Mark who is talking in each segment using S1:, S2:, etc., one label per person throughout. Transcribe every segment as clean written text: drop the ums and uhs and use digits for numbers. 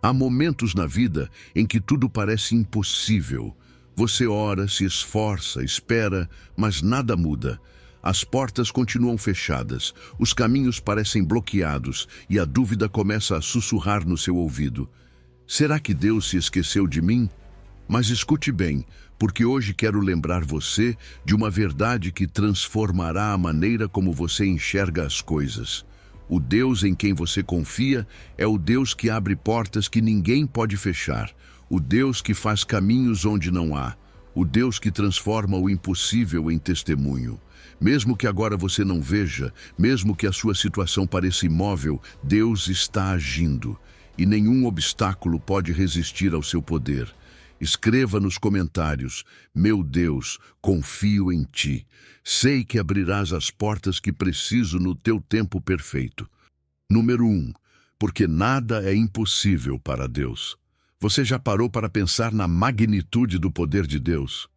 S1: Há momentos na vida em que tudo parece impossível. Você ora, se esforça, espera, mas nada muda. As portas continuam fechadas, os caminhos parecem bloqueados e a dúvida começa a sussurrar no seu ouvido. Será que Deus se esqueceu de mim? Mas escute bem, porque hoje quero lembrar você de uma verdade que transformará a maneira como você enxerga as coisas. O Deus em quem você confia é o Deus que abre portas que ninguém pode fechar, o Deus que faz caminhos onde não há, o Deus que transforma o impossível em testemunho. Mesmo que agora você não veja, mesmo que a sua situação pareça imóvel, Deus está agindo, e nenhum obstáculo pode resistir ao seu poder. Escreva nos comentários: meu Deus, confio em ti. Sei que abrirás as portas que preciso no teu tempo perfeito. Número 1. Porque nada é impossível para Deus. Você já parou para pensar na magnitude do poder de Deus?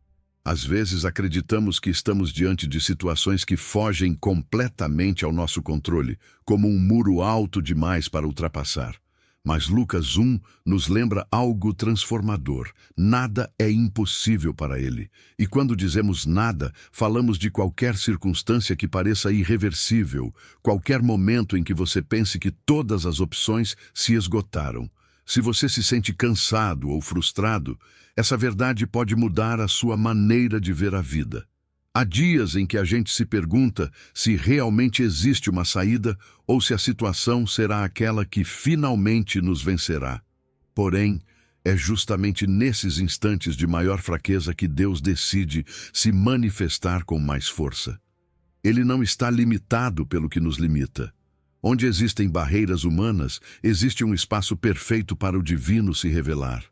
S1: Às vezes acreditamos que estamos diante de situações que fogem completamente ao nosso controle, como um muro alto demais para ultrapassar. Mas Lucas 1 nos lembra algo transformador. Nada é impossível para ele. E quando dizemos nada, falamos de qualquer circunstância que pareça irreversível, qualquer momento em que você pense que todas as opções se esgotaram. Se você se sente cansado ou frustrado, essa verdade pode mudar a sua maneira de ver a vida. Há dias em que a gente se pergunta se realmente existe uma saída ou se a situação será aquela que finalmente nos vencerá. Porém, é justamente nesses instantes de maior fraqueza que Deus decide se manifestar com mais força. Ele não está limitado pelo que nos limita. Onde existem barreiras humanas, existe um espaço perfeito para o divino se revelar.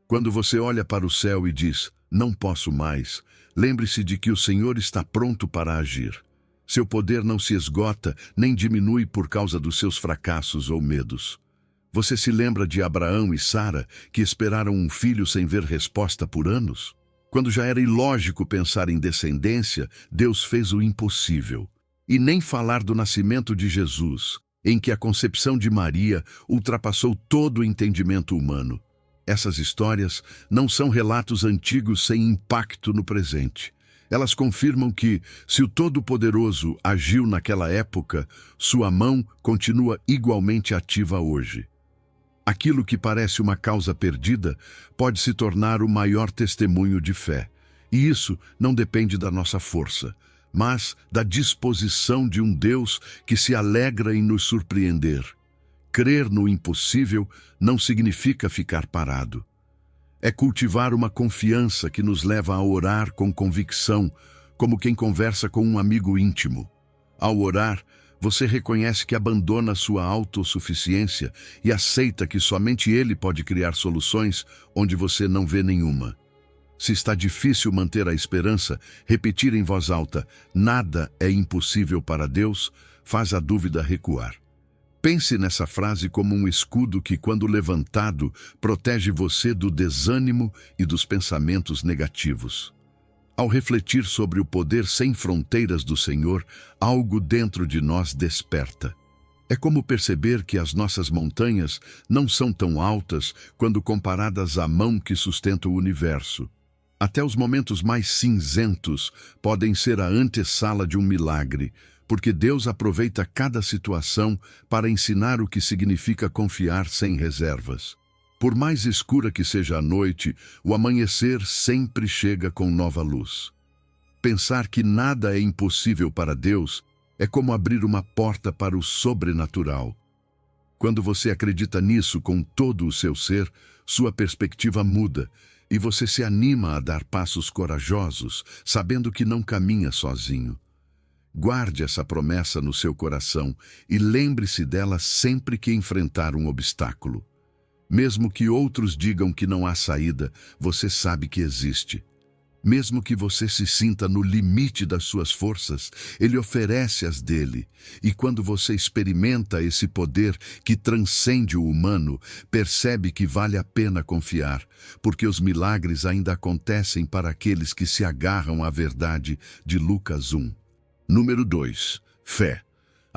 S1: Quando você olha para o céu e diz: não posso mais, lembre-se de que o Senhor está pronto para agir. Seu poder não se esgota nem diminui por causa dos seus fracassos ou medos. Você se lembra de Abraão e Sara, que esperaram um filho sem ver resposta por anos? Quando já era ilógico pensar em descendência, Deus fez o impossível. E nem falar do nascimento de Jesus, em que a concepção de Maria ultrapassou todo o entendimento humano. Essas histórias não são relatos antigos sem impacto no presente. Elas confirmam que, se o Todo-Poderoso agiu naquela época, sua mão continua igualmente ativa hoje. Aquilo que parece uma causa perdida pode se tornar o maior testemunho de fé. E isso não depende da nossa força, mas da disposição de um Deus que se alegra em nos surpreender. Crer no impossível não significa ficar parado. É cultivar uma confiança que nos leva a orar com convicção, como quem conversa com um amigo íntimo. Ao orar, você reconhece que abandona sua autossuficiência e aceita que somente Ele pode criar soluções onde você não vê nenhuma. Se está difícil manter a esperança, repetir em voz alta: nada é impossível para Deus, faz a dúvida recuar. Pense nessa frase como um escudo que, quando levantado, protege você do desânimo e dos pensamentos negativos. Ao refletir sobre o poder sem fronteiras do Senhor, algo dentro de nós desperta. É como perceber que as nossas montanhas não são tão altas quando comparadas à mão que sustenta o universo. Até os momentos mais cinzentos podem ser a antessala de um milagre, porque Deus aproveita cada situação para ensinar o que significa confiar sem reservas. Por mais escura que seja a noite, o amanhecer sempre chega com nova luz. Pensar que nada é impossível para Deus é como abrir uma porta para o sobrenatural. Quando você acredita nisso com todo o seu ser, sua perspectiva muda e você se anima a dar passos corajosos, sabendo que não caminha sozinho. Guarde essa promessa no seu coração e lembre-se dela sempre que enfrentar um obstáculo. Mesmo que outros digam que não há saída, você sabe que existe. Mesmo que você se sinta no limite das suas forças, Ele oferece as dele. E quando você experimenta esse poder que transcende o humano, percebe que vale a pena confiar, porque os milagres ainda acontecem para aqueles que se agarram à verdade de Lucas 1. Número 2. Fé.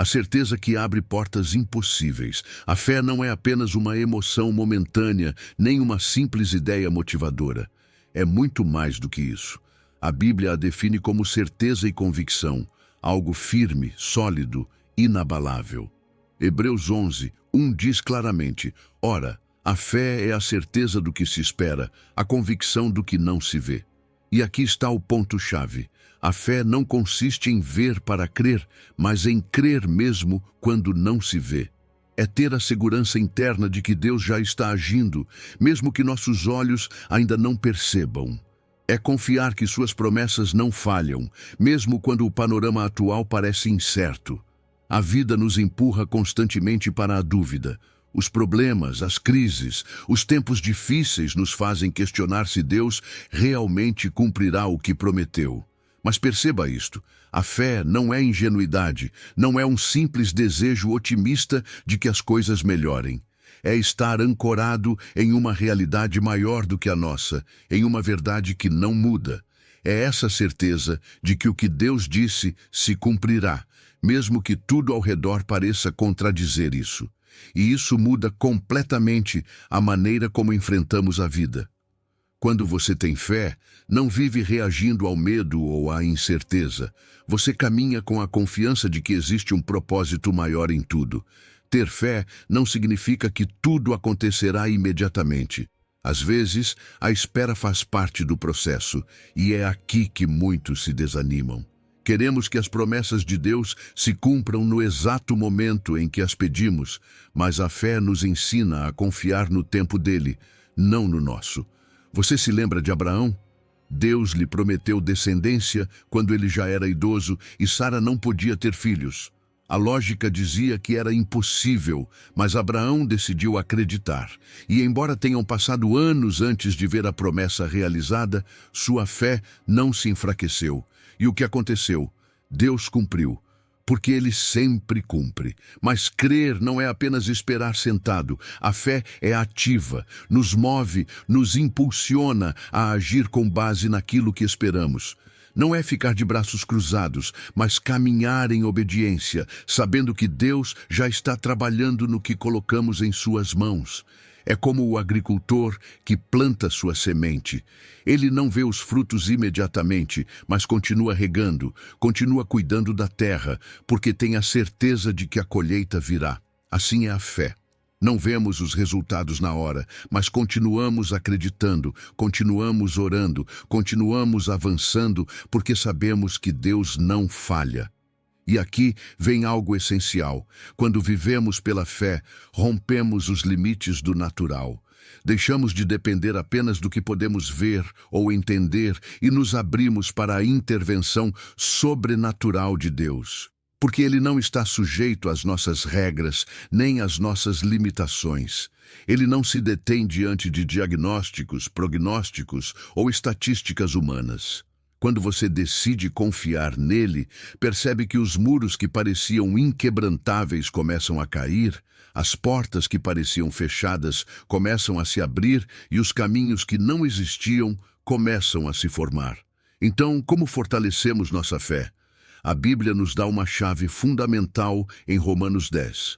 S1: a certeza que abre portas impossíveis. A fé não é apenas uma emoção momentânea, nem uma simples ideia motivadora. É muito mais do que isso. A Bíblia a define como certeza e convicção, algo firme, sólido, inabalável. Hebreus 11, 1 diz claramente: ora, a fé é a certeza do que se espera, a convicção do que não se vê. E aqui está o ponto-chave. A fé não consiste em ver para crer, mas em crer mesmo quando não se vê. É ter a segurança interna de que Deus já está agindo, mesmo que nossos olhos ainda não percebam. É confiar que suas promessas não falham, mesmo quando o panorama atual parece incerto. A vida nos empurra constantemente para a dúvida. Os problemas, as crises, os tempos difíceis nos fazem questionar se Deus realmente cumprirá o que prometeu. Mas perceba isto, a fé não é ingenuidade, não é um simples desejo otimista de que as coisas melhorem. É estar ancorado em uma realidade maior do que a nossa, em uma verdade que não muda. É essa certeza de que o que Deus disse se cumprirá, mesmo que tudo ao redor pareça contradizer isso. E isso muda completamente a maneira como enfrentamos a vida. Quando você tem fé, não vive reagindo ao medo ou à incerteza. Você caminha com a confiança de que existe um propósito maior em tudo. Ter fé não significa que tudo acontecerá imediatamente. Às vezes, a espera faz parte do processo, e é aqui que muitos se desanimam. Queremos que as promessas de Deus se cumpram no exato momento em que as pedimos, mas a fé nos ensina a confiar no tempo dele, não no nosso. Você se lembra de Abraão? Deus lhe prometeu descendência quando ele já era idoso e Sara não podia ter filhos. A lógica dizia que era impossível, mas Abraão decidiu acreditar. E embora tenham passado anos antes de ver a promessa realizada, sua fé não se enfraqueceu. E o que aconteceu? Deus cumpriu, porque ele sempre cumpre. Mas crer não é apenas esperar sentado. A fé é ativa, nos move, nos impulsiona a agir com base naquilo que esperamos. Não é ficar de braços cruzados, mas caminhar em obediência, sabendo que Deus já está trabalhando no que colocamos em suas mãos. É como o agricultor que planta sua semente. Ele não vê os frutos imediatamente, mas continua regando, continua cuidando da terra, porque tem a certeza de que a colheita virá. Assim é a fé. Não vemos os resultados na hora, mas continuamos acreditando, continuamos orando, continuamos avançando, porque sabemos que Deus não falha. E aqui vem algo essencial. Quando vivemos pela fé, rompemos os limites do natural. Deixamos de depender apenas do que podemos ver ou entender e nos abrimos para a intervenção sobrenatural de Deus. Porque Ele não está sujeito às nossas regras, nem às nossas limitações. Ele não se detém diante de diagnósticos, prognósticos ou estatísticas humanas. Quando você decide confiar nele, percebe que os muros que pareciam inquebrantáveis começam a cair, as portas que pareciam fechadas começam a se abrir e os caminhos que não existiam começam a se formar. Então, como fortalecemos nossa fé? A Bíblia nos dá uma chave fundamental em Romanos 10.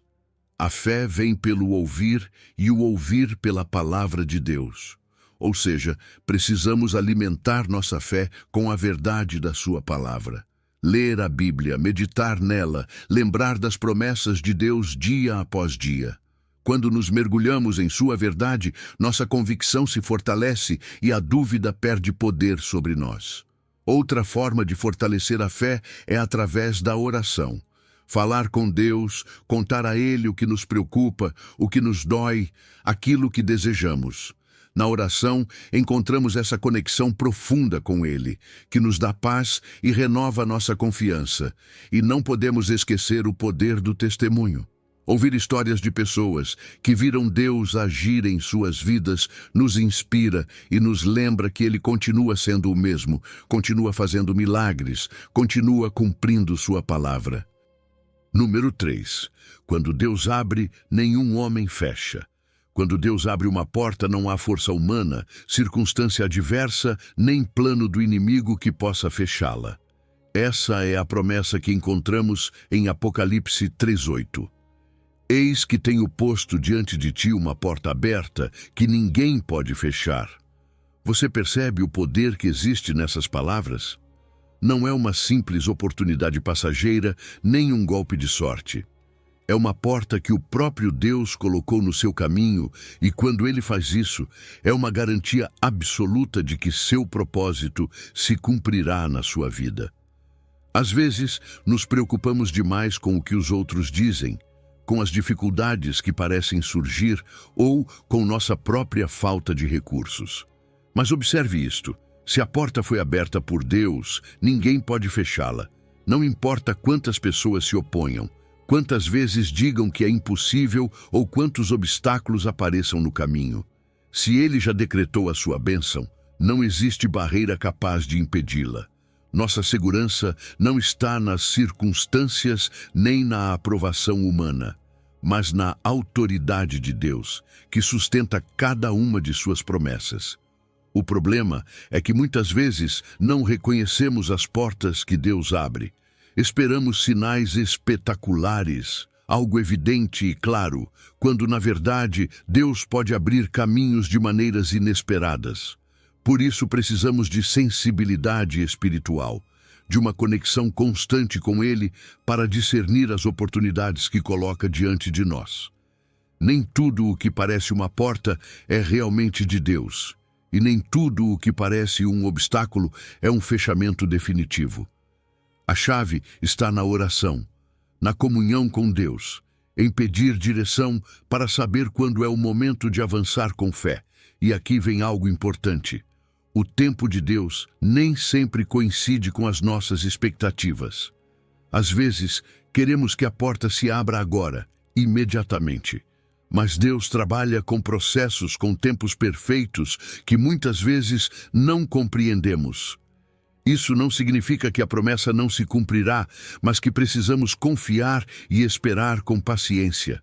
S1: A fé vem pelo ouvir e o ouvir pela palavra de Deus. Ou seja, precisamos alimentar nossa fé com a verdade da sua palavra. Ler a Bíblia, meditar nela, lembrar das promessas de Deus dia após dia. Quando nos mergulhamos em sua verdade, nossa convicção se fortalece e a dúvida perde poder sobre nós. Outra forma de fortalecer a fé é através da oração. Falar com Deus, contar a Ele o que nos preocupa, o que nos dói, aquilo que desejamos. Na oração, encontramos essa conexão profunda com Ele, que nos dá paz e renova nossa confiança. E não podemos esquecer o poder do testemunho. Ouvir histórias de pessoas que viram Deus agir em suas vidas nos inspira e nos lembra que Ele continua sendo o mesmo, continua fazendo milagres, continua cumprindo sua palavra. Número 3. Quando Deus abre, nenhum homem fecha. Quando Deus abre uma porta, não há força humana, circunstância adversa, nem plano do inimigo que possa fechá-la. Essa é a promessa que encontramos em Apocalipse 3:8. Eis que tenho posto diante de ti uma porta aberta que ninguém pode fechar. Você percebe o poder que existe nessas palavras? Não é uma simples oportunidade passageira, nem um golpe de sorte. É uma porta que o próprio Deus colocou no seu caminho e, quando Ele faz isso, é uma garantia absoluta de que seu propósito se cumprirá na sua vida. Às vezes, nos preocupamos demais com o que os outros dizem, com as dificuldades que parecem surgir ou com nossa própria falta de recursos. Mas observe isto: se a porta foi aberta por Deus, ninguém pode fechá-la. Não importa quantas pessoas se oponham, quantas vezes digam que é impossível ou quantos obstáculos apareçam no caminho. Se Ele já decretou a sua bênção, não existe barreira capaz de impedi-la. Nossa segurança não está nas circunstâncias nem na aprovação humana, mas na autoridade de Deus, que sustenta cada uma de suas promessas. O problema é que muitas vezes não reconhecemos as portas que Deus abre. Esperamos sinais espetaculares, algo evidente e claro, quando na verdade Deus pode abrir caminhos de maneiras inesperadas. Por isso precisamos de sensibilidade espiritual, de uma conexão constante com Ele para discernir as oportunidades que coloca diante de nós. Nem tudo o que parece uma porta é realmente de Deus, e nem tudo o que parece um obstáculo é um fechamento definitivo. A chave está na oração, na comunhão com Deus, em pedir direção para saber quando é o momento de avançar com fé. E aqui vem algo importante. O tempo de Deus nem sempre coincide com as nossas expectativas. Às vezes, queremos que a porta se abra agora, imediatamente. Mas Deus trabalha com processos, com tempos perfeitos, que muitas vezes não compreendemos. Isso não significa que a promessa não se cumprirá, mas que precisamos confiar e esperar com paciência.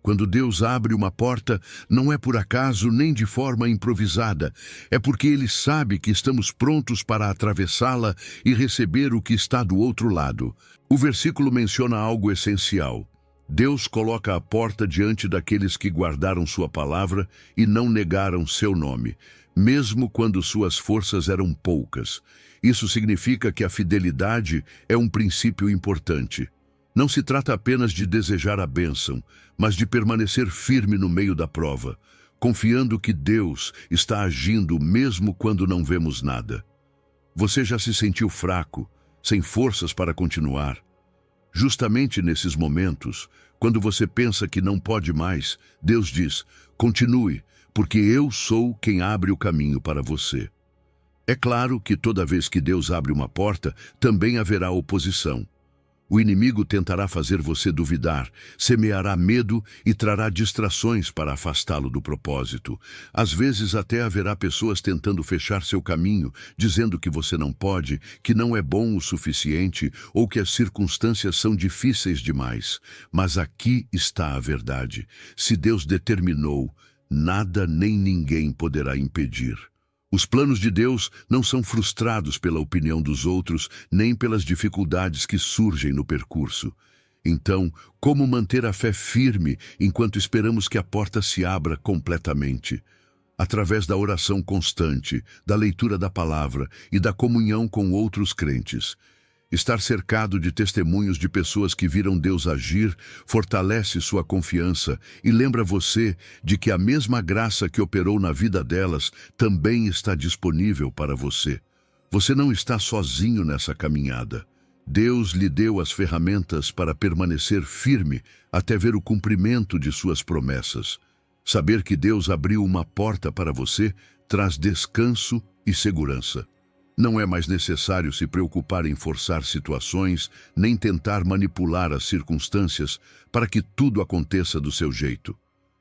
S1: Quando Deus abre uma porta, não é por acaso nem de forma improvisada. É porque Ele sabe que estamos prontos para atravessá-la e receber o que está do outro lado. O versículo menciona algo essencial. Deus coloca a porta diante daqueles que guardaram sua palavra e não negaram seu nome, mesmo quando suas forças eram poucas. Isso significa que a fidelidade é um princípio importante. Não se trata apenas de desejar a bênção, mas de permanecer firme no meio da prova, confiando que Deus está agindo mesmo quando não vemos nada. Você já se sentiu fraco, sem forças para continuar? Justamente nesses momentos, quando você pensa que não pode mais, Deus diz: continue, porque eu sou quem abre o caminho para você. É claro que toda vez que Deus abre uma porta, também haverá oposição. O inimigo tentará fazer você duvidar, semeará medo e trará distrações para afastá-lo do propósito. Às vezes até haverá pessoas tentando fechar seu caminho, dizendo que você não pode, que não é bom o suficiente ou que as circunstâncias são difíceis demais. Mas aqui está a verdade. Se Deus determinou, nada nem ninguém poderá impedir. Os planos de Deus não são frustrados pela opinião dos outros, nem pelas dificuldades que surgem no percurso. Então, como manter a fé firme enquanto esperamos que a porta se abra completamente? Através da oração constante, da leitura da palavra e da comunhão com outros crentes. Estar cercado de testemunhos de pessoas que viram Deus agir fortalece sua confiança e lembra você de que a mesma graça que operou na vida delas também está disponível para você. Você não está sozinho nessa caminhada. Deus lhe deu as ferramentas para permanecer firme até ver o cumprimento de suas promessas. Saber que Deus abriu uma porta para você traz descanso e segurança. Não é mais necessário se preocupar em forçar situações, nem tentar manipular as circunstâncias para que tudo aconteça do seu jeito.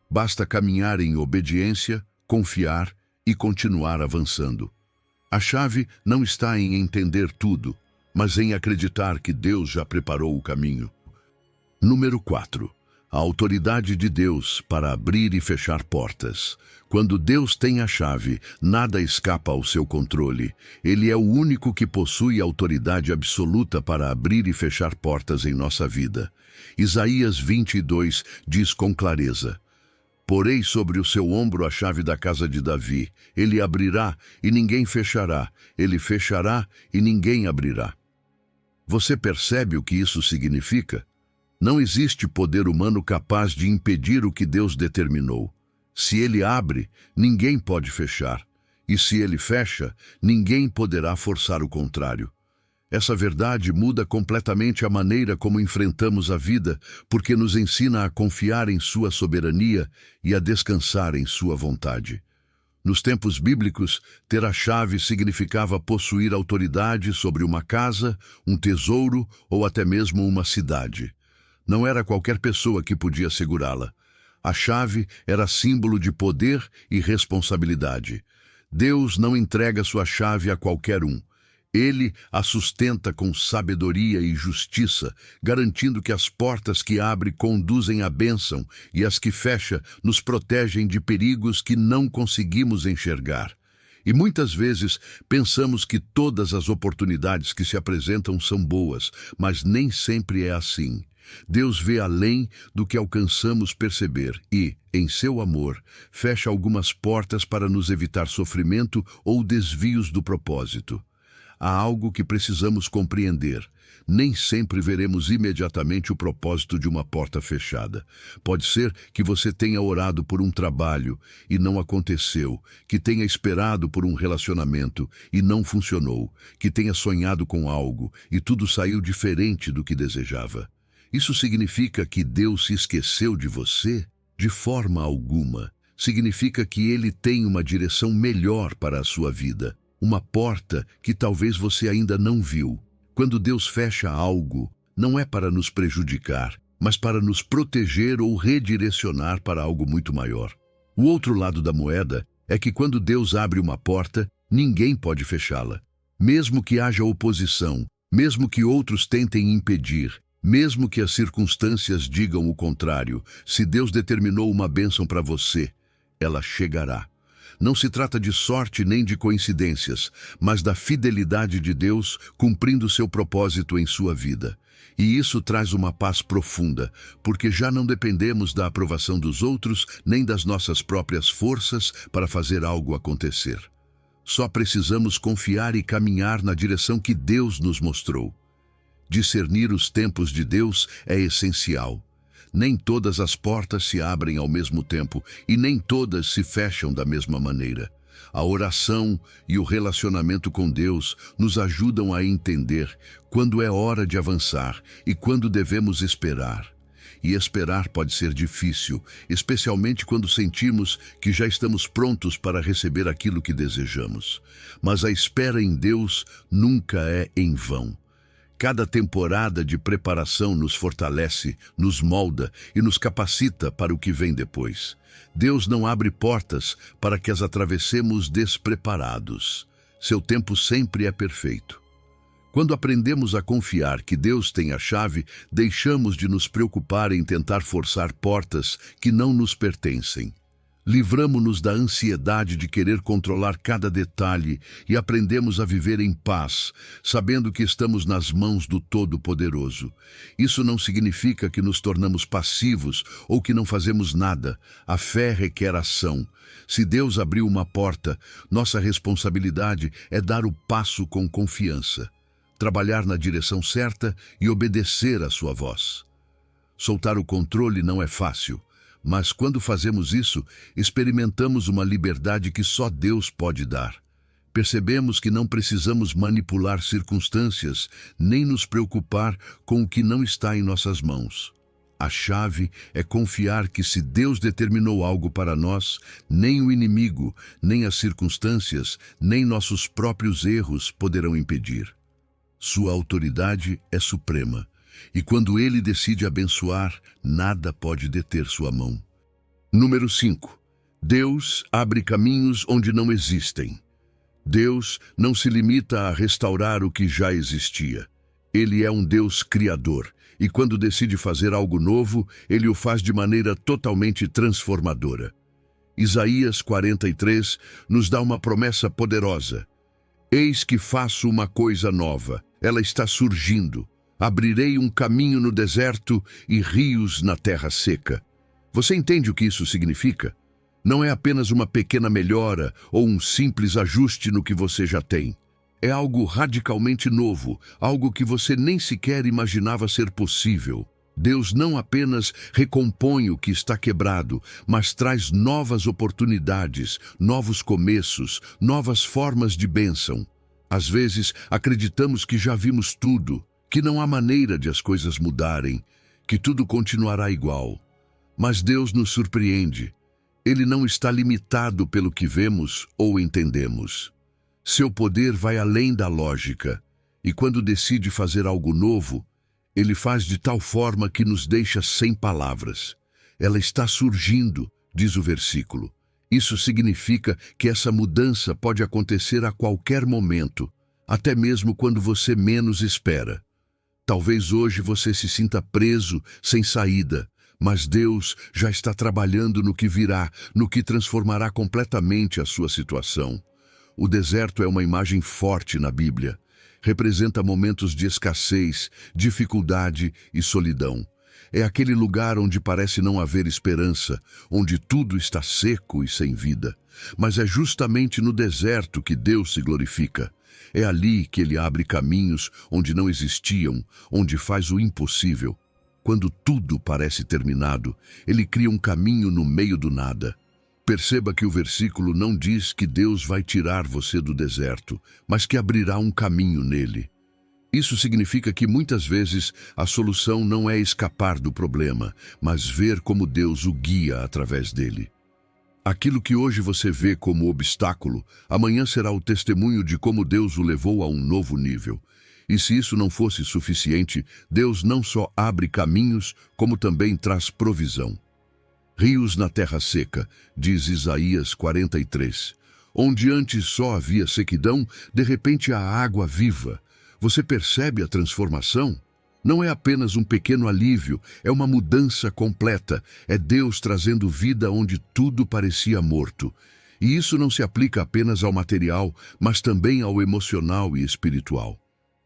S1: Basta caminhar em obediência, confiar e continuar avançando. A chave não está em entender tudo, mas em acreditar que Deus já preparou o caminho. Número 4. A autoridade de Deus para abrir e fechar portas. Quando Deus tem a chave, nada escapa ao seu controle. Ele é o único que possui autoridade absoluta para abrir e fechar portas em nossa vida. Isaías 22 diz com clareza: Porei sobre o seu ombro a chave da casa de Davi. Ele abrirá e ninguém fechará. Ele fechará e ninguém abrirá. Você percebe o que isso significa? Não existe poder humano capaz de impedir o que Deus determinou. Se ele abre, ninguém pode fechar. E se ele fecha, ninguém poderá forçar o contrário. Essa verdade muda completamente a maneira como enfrentamos a vida, porque nos ensina a confiar em sua soberania e a descansar em sua vontade. Nos tempos bíblicos, ter a chave significava possuir autoridade sobre uma casa, um tesouro ou até mesmo uma cidade. Não era qualquer pessoa que podia segurá-la. A chave era símbolo de poder e responsabilidade. Deus não entrega sua chave a qualquer um. Ele a sustenta com sabedoria e justiça, garantindo que as portas que abre conduzem à bênção e as que fecha nos protegem de perigos que não conseguimos enxergar. E muitas vezes pensamos que todas as oportunidades que se apresentam são boas, mas nem sempre é assim. Deus vê além do que alcançamos perceber e, em seu amor, fecha algumas portas para nos evitar sofrimento ou desvios do propósito. Há algo que precisamos compreender. Nem sempre veremos imediatamente o propósito de uma porta fechada. Pode ser que você tenha orado por um trabalho e não aconteceu, que tenha esperado por um relacionamento e não funcionou, que tenha sonhado com algo e tudo saiu diferente do que desejava. Isso significa que Deus se esqueceu de você? De forma alguma. Significa que Ele tem uma direção melhor para a sua vida. Uma porta que talvez você ainda não viu. Quando Deus fecha algo, não é para nos prejudicar, mas para nos proteger ou redirecionar para algo muito maior. O outro lado da moeda é que quando Deus abre uma porta, ninguém pode fechá-la. Mesmo que haja oposição, mesmo que outros tentem impedir, mesmo que as circunstâncias digam o contrário, se Deus determinou uma bênção para você, ela chegará. Não se trata de sorte nem de coincidências, mas da fidelidade de Deus cumprindo seu propósito em sua vida. E isso traz uma paz profunda, porque já não dependemos da aprovação dos outros nem das nossas próprias forças para fazer algo acontecer. Só precisamos confiar e caminhar na direção que Deus nos mostrou. Discernir os tempos de Deus é essencial. Nem todas as portas se abrem ao mesmo tempo e nem todas se fecham da mesma maneira. A oração e o relacionamento com Deus nos ajudam a entender quando é hora de avançar e quando devemos esperar. E esperar pode ser difícil, especialmente quando sentimos que já estamos prontos para receber aquilo que desejamos. Mas a espera em Deus nunca é em vão. Cada temporada de preparação nos fortalece, nos molda e nos capacita para o que vem depois. Deus não abre portas para que as atravessemos despreparados. Seu tempo sempre é perfeito. Quando aprendemos a confiar que Deus tem a chave, deixamos de nos preocupar em tentar forçar portas que não nos pertencem. Livramo-nos da ansiedade de querer controlar cada detalhe e aprendemos a viver em paz, sabendo que estamos nas mãos do Todo-Poderoso. Isso não significa que nos tornamos passivos ou que não fazemos nada. A fé requer ação. Se Deus abriu uma porta, nossa responsabilidade é dar o passo com confiança, trabalhar na direção certa e obedecer à sua voz. Soltar o controle não é fácil. Mas quando fazemos isso, experimentamos uma liberdade que só Deus pode dar. Percebemos que não precisamos manipular circunstâncias, nem nos preocupar com o que não está em nossas mãos. A chave é confiar que se Deus determinou algo para nós, nem o inimigo, nem as circunstâncias, nem nossos próprios erros poderão impedir. Sua autoridade é suprema. E quando Ele decide abençoar, nada pode deter sua mão. Número 5. Deus abre caminhos onde não existem. Deus não se limita a restaurar o que já existia. Ele é um Deus criador, e quando decide fazer algo novo, ele o faz de maneira totalmente transformadora. Isaías 43 nos dá uma promessa poderosa. Eis que faço uma coisa nova, ela está surgindo. Abrirei um caminho no deserto e rios na terra seca. Você entende o que isso significa? Não é apenas uma pequena melhora ou um simples ajuste no que você já tem. É algo radicalmente novo, algo que você nem sequer imaginava ser possível. Deus não apenas recompõe o que está quebrado, mas traz novas oportunidades, novos começos, novas formas de bênção. Às vezes, acreditamos que já vimos tudo, que não há maneira de as coisas mudarem, que tudo continuará igual. Mas Deus nos surpreende. Ele não está limitado pelo que vemos ou entendemos. Seu poder vai além da lógica, e quando decide fazer algo novo, ele faz de tal forma que nos deixa sem palavras. Ela está surgindo, diz o versículo. Isso significa que essa mudança pode acontecer a qualquer momento, até mesmo quando você menos espera. Talvez hoje você se sinta preso, sem saída, mas Deus já está trabalhando no que virá, no que transformará completamente a sua situação. O deserto é uma imagem forte na Bíblia. Representa momentos de escassez, dificuldade e solidão. É aquele lugar onde parece não haver esperança, onde tudo está seco e sem vida. Mas é justamente no deserto que Deus se glorifica. É ali que Ele abre caminhos onde não existiam, onde faz o impossível. Quando tudo parece terminado, Ele cria um caminho no meio do nada. Perceba que o versículo não diz que Deus vai tirar você do deserto, mas que abrirá um caminho nele. Isso significa que muitas vezes a solução não é escapar do problema, mas ver como Deus o guia através dele. Aquilo que hoje você vê como obstáculo, amanhã será o testemunho de como Deus o levou a um novo nível. E se isso não fosse suficiente, Deus não só abre caminhos, como também traz provisão. Rios na terra seca, diz Isaías 43. Onde antes só havia sequidão, de repente há água viva. Você percebe a transformação? Não é apenas um pequeno alívio, é uma mudança completa. É Deus trazendo vida onde tudo parecia morto. E isso não se aplica apenas ao material, mas também ao emocional e espiritual.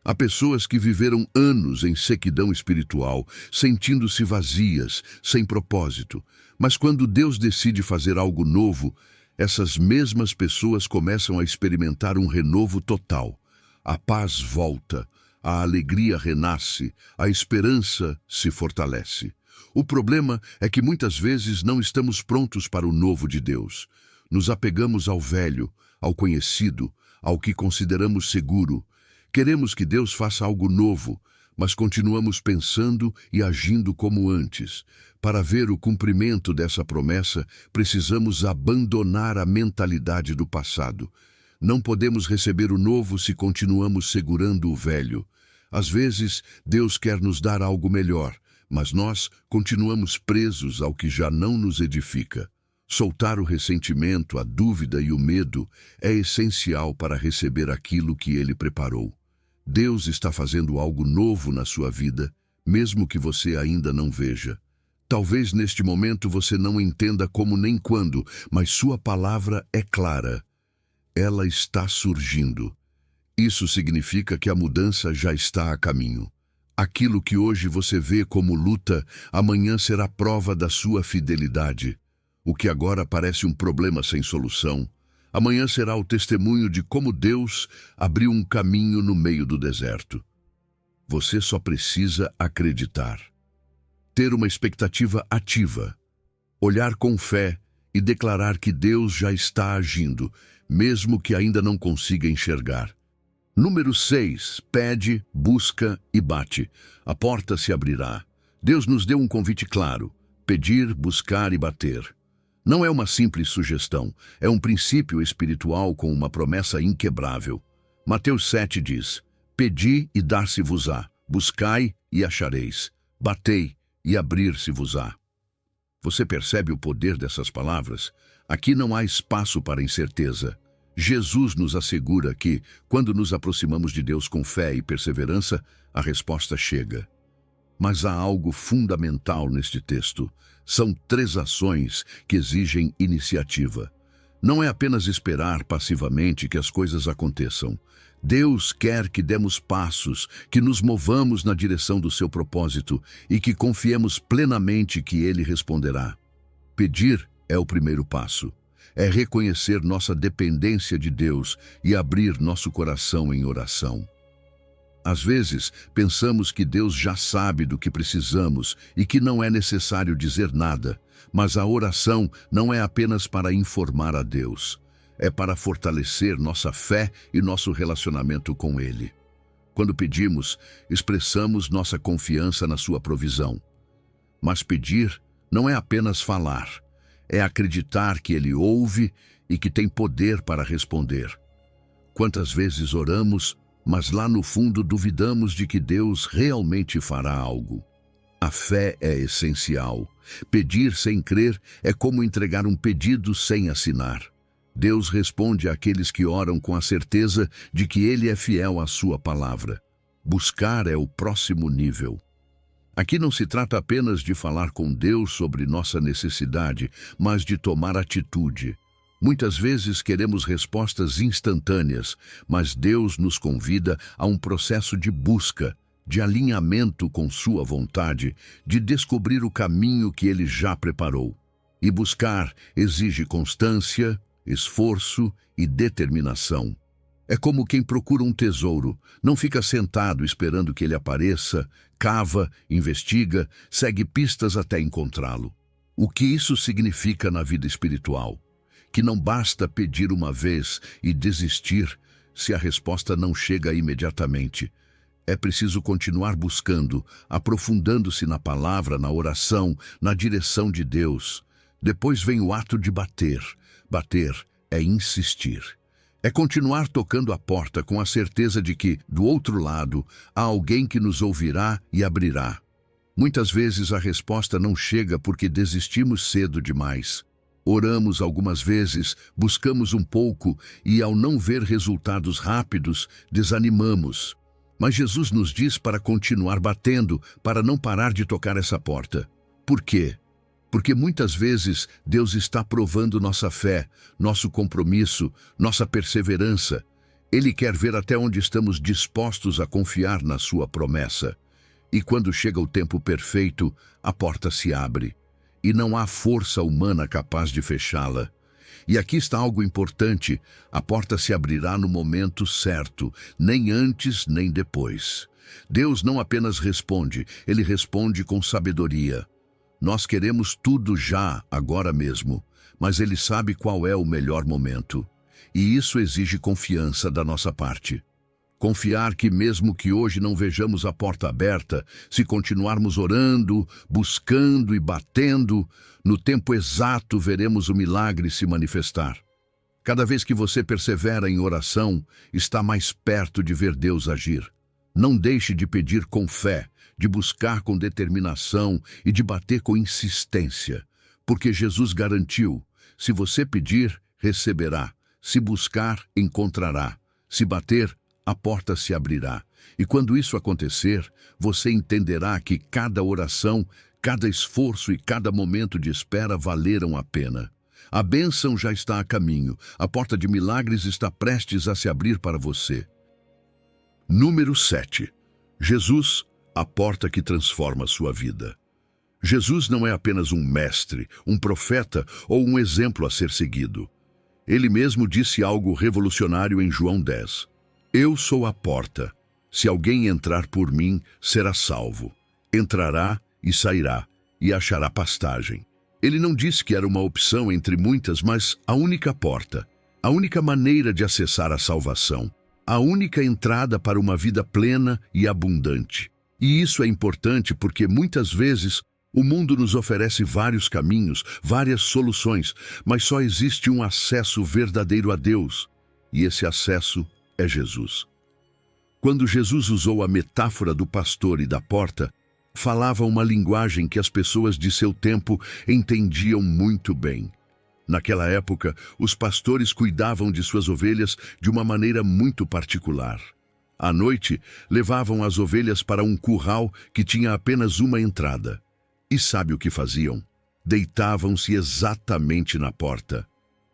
S1: Há pessoas que viveram anos em sequidão espiritual, sentindo-se vazias, sem propósito. Mas quando Deus decide fazer algo novo, essas mesmas pessoas começam a experimentar um renovo total. A paz volta, a alegria renasce, a esperança se fortalece. O problema é que muitas vezes não estamos prontos para o novo de Deus. Nos apegamos ao velho, ao conhecido, ao que consideramos seguro. Queremos que Deus faça algo novo, mas continuamos pensando e agindo como antes. Para ver o cumprimento dessa promessa, precisamos abandonar a mentalidade do passado. Não podemos receber o novo se continuamos segurando o velho. Às vezes, Deus quer nos dar algo melhor, mas nós continuamos presos ao que já não nos edifica. Soltar o ressentimento, a dúvida e o medo é essencial para receber aquilo que Ele preparou. Deus está fazendo algo novo na sua vida, mesmo que você ainda não veja. Talvez neste momento você não entenda como nem quando, mas sua palavra é clara. Ela está surgindo. Isso significa que a mudança já está a caminho. Aquilo que hoje você vê como luta, amanhã será prova da sua fidelidade. O que agora parece um problema sem solução, amanhã será o testemunho de como Deus abriu um caminho no meio do deserto. Você só precisa acreditar. Ter uma expectativa ativa. Olhar com fé e declarar que Deus já está agindo, mesmo que ainda não consiga enxergar. Número 6. Pede, busca e bate. A porta se abrirá. Deus nos deu um convite claro: pedir, buscar e bater. Não é uma simples sugestão, é um princípio espiritual com uma promessa inquebrável. Mateus 7 diz: Pedi e dar-se-vos-á, buscai e achareis, batei e abrir-se-vos-á. Você percebe o poder dessas palavras? Aqui não há espaço para incerteza. Jesus nos assegura que, quando nos aproximamos de Deus com fé e perseverança, a resposta chega. Mas há algo fundamental neste texto. São 3 ações que exigem iniciativa. Não é apenas esperar passivamente que as coisas aconteçam. Deus quer que demos passos, que nos movamos na direção do seu propósito e que confiemos plenamente que Ele responderá. Pedir é o primeiro passo. É reconhecer nossa dependência de Deus e abrir nosso coração em oração. Às vezes, pensamos que Deus já sabe do que precisamos e que não é necessário dizer nada, mas a oração não é apenas para informar a Deus. É para fortalecer nossa fé e nosso relacionamento com Ele. Quando pedimos, expressamos nossa confiança na sua provisão. Mas pedir não é apenas falar, é acreditar que Ele ouve e que tem poder para responder. Quantas vezes oramos, mas lá no fundo duvidamos de que Deus realmente fará algo? A fé é essencial. Pedir sem crer é como entregar um pedido sem assinar. Deus responde àqueles que oram com a certeza de que Ele é fiel à sua palavra. Buscar é o próximo nível. Aqui não se trata apenas de falar com Deus sobre nossa necessidade, mas de tomar atitude. Muitas vezes queremos respostas instantâneas, mas Deus nos convida a um processo de busca, de alinhamento com sua vontade, de descobrir o caminho que Ele já preparou. E buscar exige constância, esforço e determinação. É como quem procura um tesouro, não fica sentado esperando que ele apareça, cava, investiga, segue pistas até encontrá-lo. O que isso significa na vida espiritual? Que não basta pedir uma vez e desistir se a resposta não chega imediatamente. É preciso continuar buscando, aprofundando-se na palavra, na oração, na direção de Deus. Depois vem o ato de bater. Bater é insistir. É continuar tocando a porta com a certeza de que, do outro lado, há alguém que nos ouvirá e abrirá. Muitas vezes a resposta não chega porque desistimos cedo demais. Oramos algumas vezes, buscamos um pouco e, ao não ver resultados rápidos, desanimamos. Mas Jesus nos diz para continuar batendo, para não parar de tocar essa porta. Por quê? Porque muitas vezes Deus está provando nossa fé, nosso compromisso, nossa perseverança. Ele quer ver até onde estamos dispostos a confiar na sua promessa. E quando chega o tempo perfeito, a porta se abre. E não há força humana capaz de fechá-la. E aqui está algo importante: a porta se abrirá no momento certo, nem antes nem depois. Deus não apenas responde, Ele responde com sabedoria. Nós queremos tudo já, agora mesmo, mas Ele sabe qual é o melhor momento. E isso exige confiança da nossa parte. Confiar que mesmo que hoje não vejamos a porta aberta, se continuarmos orando, buscando e batendo, no tempo exato veremos o milagre se manifestar. Cada vez que você persevera em oração, está mais perto de ver Deus agir. Não deixe de pedir com fé, de buscar com determinação e de bater com insistência, porque Jesus garantiu: se você pedir, receberá, se buscar, encontrará, se bater, a porta se abrirá. E quando isso acontecer, você entenderá que cada oração, cada esforço e cada momento de espera valeram a pena. A bênção já está a caminho, a porta de milagres está prestes a se abrir para você. Número 7. Jesus, a porta que transforma a sua vida. Jesus não é apenas um mestre, um profeta ou um exemplo a ser seguido. Ele mesmo disse algo revolucionário em João 10. Eu sou a porta. Se alguém entrar por mim, será salvo. Entrará e sairá, e achará pastagem. Ele não disse que era uma opção entre muitas, mas a única porta, a única maneira de acessar a salvação, a única entrada para uma vida plena e abundante. E isso é importante porque muitas vezes o mundo nos oferece vários caminhos, várias soluções, mas só existe um acesso verdadeiro a Deus, e esse acesso é Jesus. Quando Jesus usou a metáfora do pastor e da porta, falava uma linguagem que as pessoas de seu tempo entendiam muito bem. Naquela época, os pastores cuidavam de suas ovelhas de uma maneira muito particular. À noite, levavam as ovelhas para um curral que tinha apenas uma entrada. E sabe o que faziam? Deitavam-se exatamente na porta.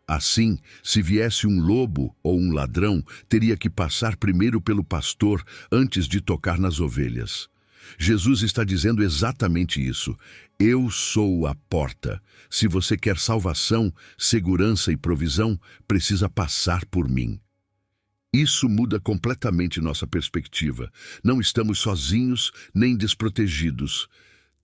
S1: Assim, se viesse um lobo ou um ladrão, teria que passar primeiro pelo pastor antes de tocar nas ovelhas. Jesus está dizendo exatamente isso. Eu sou a porta. Se você quer salvação, segurança e provisão, precisa passar por mim. Isso muda completamente nossa perspectiva. Não estamos sozinhos nem desprotegidos.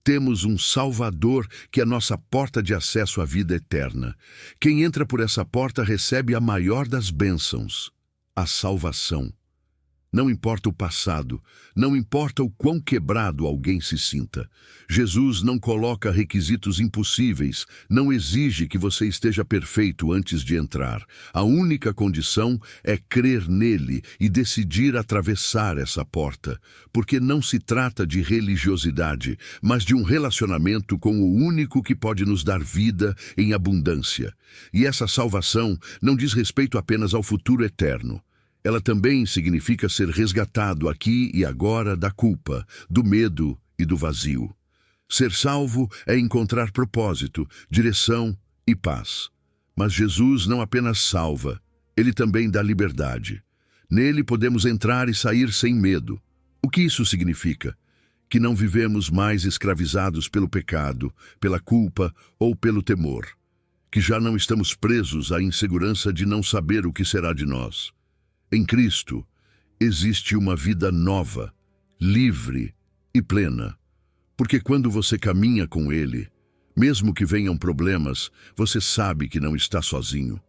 S1: Temos um Salvador que é nossa porta de acesso à vida eterna. Quem entra por essa porta recebe a maior das bênçãos, a salvação. Não importa o passado, não importa o quão quebrado alguém se sinta. Jesus não coloca requisitos impossíveis, não exige que você esteja perfeito antes de entrar. A única condição é crer nele e decidir atravessar essa porta, porque não se trata de religiosidade, mas de um relacionamento com o único que pode nos dar vida em abundância. E essa salvação não diz respeito apenas ao futuro eterno. Ela também significa ser resgatado aqui e agora da culpa, do medo e do vazio. Ser salvo é encontrar propósito, direção e paz. Mas Jesus não apenas salva, ele também dá liberdade. Nele podemos entrar e sair sem medo. O que isso significa? Que não vivemos mais escravizados pelo pecado, pela culpa ou pelo temor. Que já não estamos presos à insegurança de não saber o que será de nós. Em Cristo, existe uma vida nova, livre e plena. Porque quando você caminha com Ele, mesmo que venham problemas, você sabe que não está sozinho.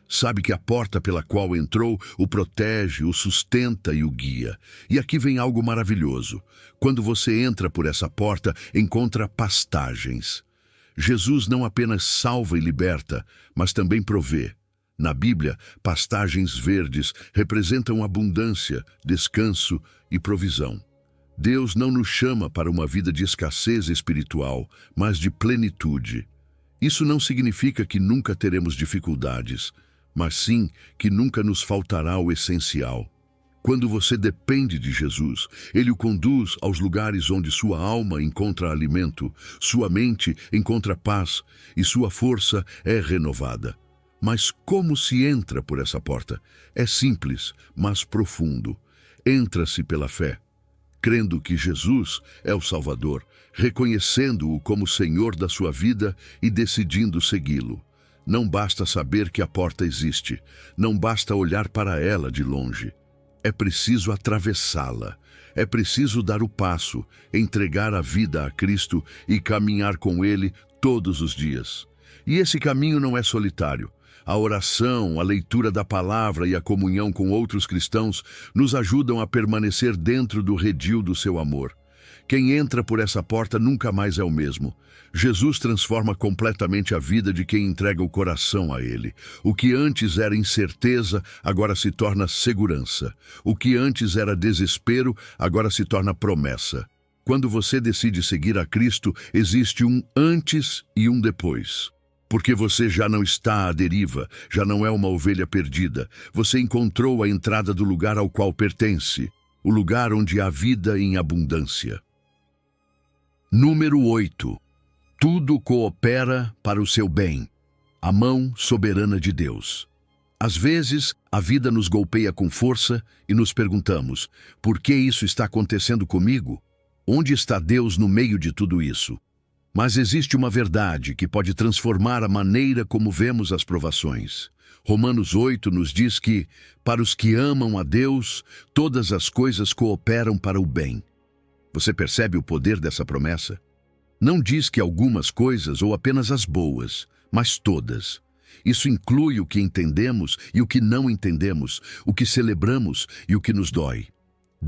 S1: Sabe que a porta pela qual entrou o protege, o sustenta e o guia. E aqui vem algo maravilhoso. Quando você entra por essa porta, encontra pastagens. Jesus não apenas salva e liberta, mas também provê. Na Bíblia, pastagens verdes representam abundância, descanso e provisão. Deus não nos chama para uma vida de escassez espiritual, mas de plenitude. Isso não significa que nunca teremos dificuldades, mas sim que nunca nos faltará o essencial. Quando você depende de Jesus, Ele o conduz aos lugares onde sua alma encontra alimento, sua mente encontra paz e sua força é renovada. Mas como se entra por essa porta? É simples, mas profundo. Entra-se pela fé, crendo que Jesus é o Salvador, reconhecendo-o como Senhor da sua vida e decidindo segui-lo. Não basta saber que a porta existe, não basta olhar para ela de longe. É preciso atravessá-la, é preciso dar o passo, entregar a vida a Cristo e caminhar com Ele todos os dias. E esse caminho não é solitário. A oração, a leitura da palavra e a comunhão com outros cristãos nos ajudam a permanecer dentro do redil do seu amor. Quem entra por essa porta nunca mais é o mesmo. Jesus transforma completamente a vida de quem entrega o coração a Ele. O que antes era incerteza, agora se torna segurança. O que antes era desespero, agora se torna promessa. Quando você decide seguir a Cristo, existe um antes e um depois. Porque você já não está à deriva, já não é uma ovelha perdida. Você encontrou a entrada do lugar ao qual pertence, o lugar onde há vida em abundância. Número 8. Tudo coopera para o seu bem. A mão soberana de Deus. Às vezes, a vida nos golpeia com força e nos perguntamos: por que isso está acontecendo comigo? Onde está Deus no meio de tudo isso? Mas existe uma verdade que pode transformar a maneira como vemos as provações. Romanos 8 nos diz que, para os que amam a Deus, todas as coisas cooperam para o bem. Você percebe o poder dessa promessa? Não diz que algumas coisas ou apenas as boas, mas todas. Isso inclui o que entendemos e o que não entendemos, o que celebramos e o que nos dói.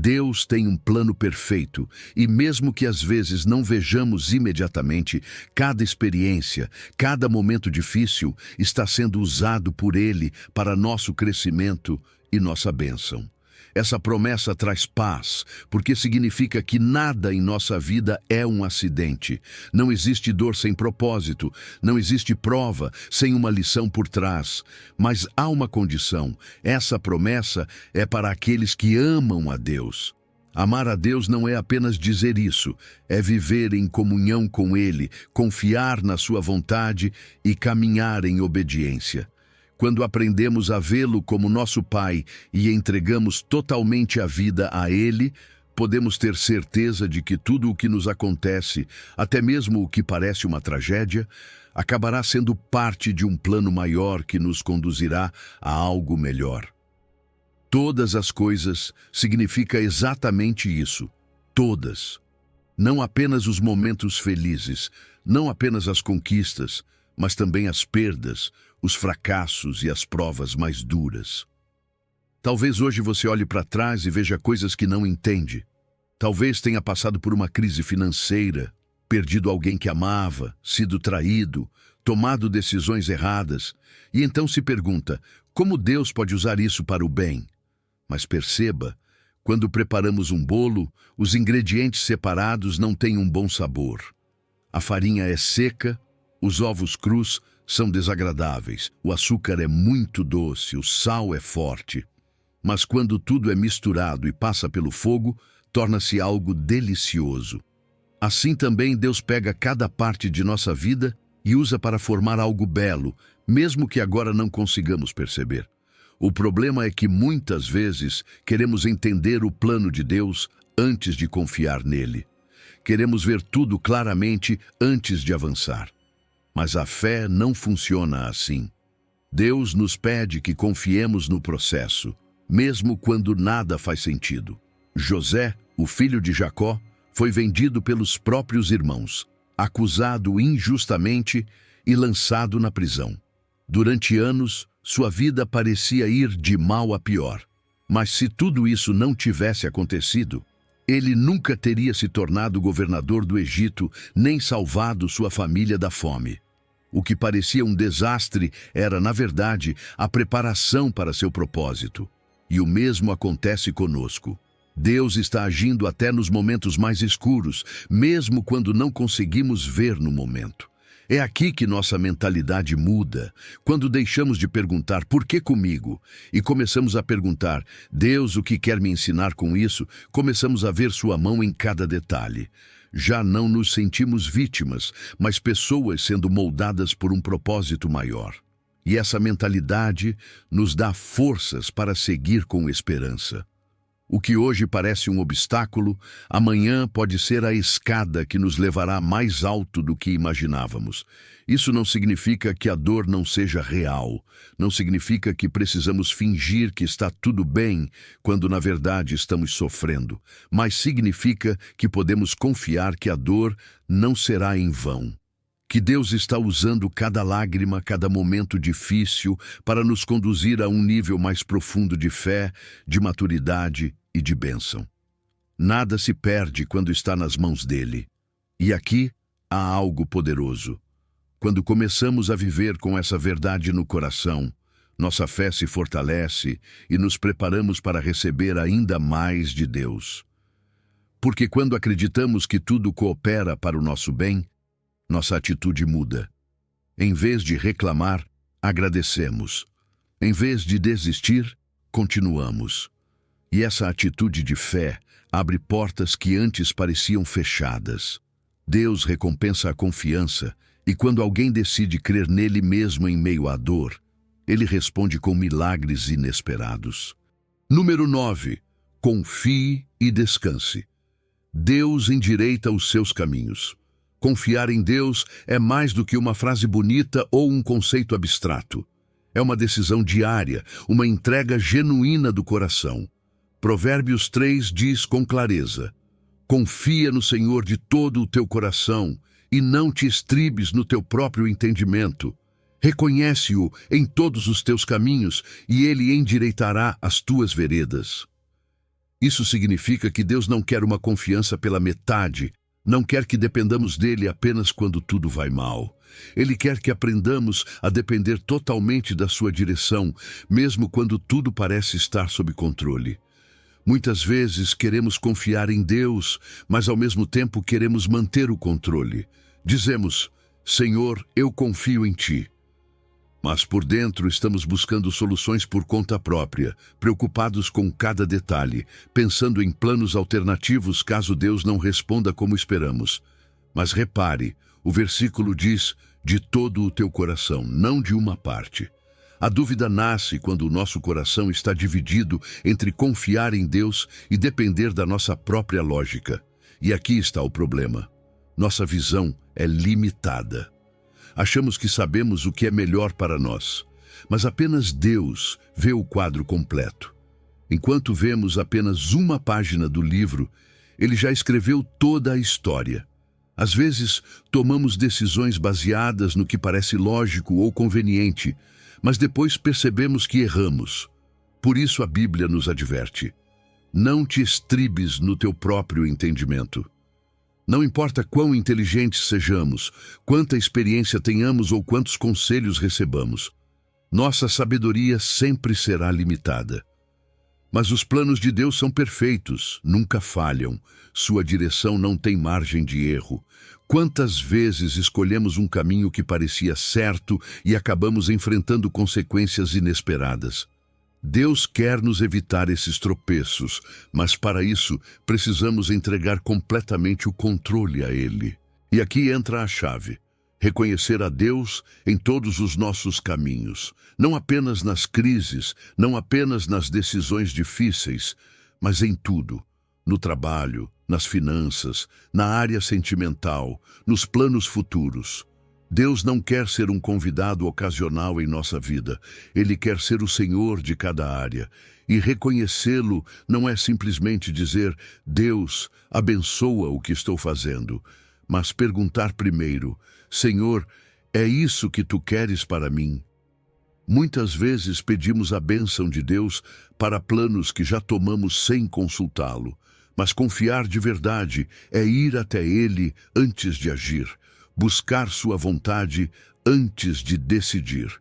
S1: Deus tem um plano perfeito e mesmo que às vezes não vejamos imediatamente, cada experiência, cada momento difícil está sendo usado por Ele para nosso crescimento e nossa bênção. Essa promessa traz paz, porque significa que nada em nossa vida é um acidente. Não existe dor sem propósito, não existe prova sem uma lição por trás. Mas há uma condição: essa promessa é para aqueles que amam a Deus. Amar a Deus não é apenas dizer isso, é viver em comunhão com Ele, confiar na sua vontade e caminhar em obediência. Quando aprendemos a vê-lo como nosso Pai e entregamos totalmente a vida a Ele, podemos ter certeza de que tudo o que nos acontece, até mesmo o que parece uma tragédia, acabará sendo parte de um plano maior que nos conduzirá a algo melhor. Todas as coisas significa exatamente isso. Todas. Não apenas os momentos felizes, não apenas as conquistas, mas também as perdas, os fracassos e as provas mais duras. Talvez hoje você olhe para trás e veja coisas que não entende. Talvez tenha passado por uma crise financeira, perdido alguém que amava, sido traído, tomado decisões erradas, e então se pergunta: como Deus pode usar isso para o bem? Mas perceba, quando preparamos um bolo, os ingredientes separados não têm um bom sabor. A farinha é seca, os ovos crus são desagradáveis, o açúcar é muito doce, o sal é forte. Mas quando tudo é misturado e passa pelo fogo, torna-se algo delicioso. Assim também Deus pega cada parte de nossa vida e usa para formar algo belo, mesmo que agora não consigamos perceber. O problema é que muitas vezes queremos entender o plano de Deus antes de confiar nele. Queremos ver tudo claramente antes de avançar. Mas a fé não funciona assim. Deus nos pede que confiemos no processo, mesmo quando nada faz sentido. José, o filho de Jacó, foi vendido pelos próprios irmãos, acusado injustamente e lançado na prisão. Durante anos, sua vida parecia ir de mal a pior. Mas se tudo isso não tivesse acontecido, ele nunca teria se tornado governador do Egito, nem salvado sua família da fome. O que parecia um desastre era, na verdade, a preparação para seu propósito. E o mesmo acontece conosco. Deus está agindo até nos momentos mais escuros, mesmo quando não conseguimos ver no momento. É aqui que nossa mentalidade muda, quando deixamos de perguntar "por que comigo?" e começamos a perguntar "Deus, o que quer me ensinar com isso?", começamos a ver sua mão em cada detalhe. Já não nos sentimos vítimas, mas pessoas sendo moldadas por um propósito maior. E essa mentalidade nos dá forças para seguir com esperança. O que hoje parece um obstáculo, amanhã pode ser a escada que nos levará mais alto do que imaginávamos. Isso não significa que a dor não seja real. Não significa que precisamos fingir que está tudo bem, quando na verdade estamos sofrendo. Mas significa que podemos confiar que a dor não será em vão. Que Deus está usando cada lágrima, cada momento difícil para nos conduzir a um nível mais profundo de fé, de maturidade e de bênção. Nada se perde quando está nas mãos dele. E aqui há algo poderoso. Quando começamos a viver com essa verdade no coração, nossa fé se fortalece e nos preparamos para receber ainda mais de Deus. Porque quando acreditamos que tudo coopera para o nosso bem, nossa atitude muda. Em vez de reclamar, agradecemos. Em vez de desistir, continuamos. E essa atitude de fé abre portas que antes pareciam fechadas. Deus recompensa a confiança, e quando alguém decide crer nele mesmo em meio à dor, ele responde com milagres inesperados. Número 9. Confie e descanse. Deus endireita os seus caminhos. Confiar em Deus é mais do que uma frase bonita ou um conceito abstrato. É uma decisão diária, uma entrega genuína do coração. Provérbios 3 diz com clareza: confia no Senhor de todo o teu coração e não te estribes no teu próprio entendimento. Reconhece-o em todos os teus caminhos e ele endireitará as tuas veredas. Isso significa que Deus não quer uma confiança pela metade, não quer que dependamos dele apenas quando tudo vai mal. Ele quer que aprendamos a depender totalmente da sua direção, mesmo quando tudo parece estar sob controle. Muitas vezes queremos confiar em Deus, mas ao mesmo tempo queremos manter o controle. Dizemos: Senhor, eu confio em Ti. Mas por dentro estamos buscando soluções por conta própria, preocupados com cada detalhe, pensando em planos alternativos caso Deus não responda como esperamos. Mas repare, o versículo diz: de todo o teu coração, não de uma parte. A dúvida nasce quando o nosso coração está dividido entre confiar em Deus e depender da nossa própria lógica. E aqui está o problema. Nossa visão é limitada. Achamos que sabemos o que é melhor para nós, mas apenas Deus vê o quadro completo. Enquanto vemos apenas uma página do livro, Ele já escreveu toda a história. Às vezes, tomamos decisões baseadas no que parece lógico ou conveniente, mas depois percebemos que erramos. Por isso a Bíblia nos adverte: não te estribes no teu próprio entendimento. Não importa quão inteligentes sejamos, quanta experiência tenhamos ou quantos conselhos recebamos, nossa sabedoria sempre será limitada. Mas os planos de Deus são perfeitos, nunca falham. Sua direção não tem margem de erro. Quantas vezes escolhemos um caminho que parecia certo e acabamos enfrentando consequências inesperadas? Deus quer nos evitar esses tropeços, mas para isso precisamos entregar completamente o controle a Ele. E aqui entra a chave: reconhecer a Deus em todos os nossos caminhos, não apenas nas crises, não apenas nas decisões difíceis, mas em tudo, no trabalho, nas finanças, na área sentimental, nos planos futuros. Deus não quer ser um convidado ocasional em nossa vida. Ele quer ser o Senhor de cada área. E reconhecê-lo não é simplesmente dizer: Deus, abençoa o que estou fazendo, mas perguntar primeiro: Senhor, é isso que Tu queres para mim? Muitas vezes pedimos a bênção de Deus para planos que já tomamos sem consultá-lo, mas confiar de verdade é ir até Ele antes de agir, buscar sua vontade antes de decidir.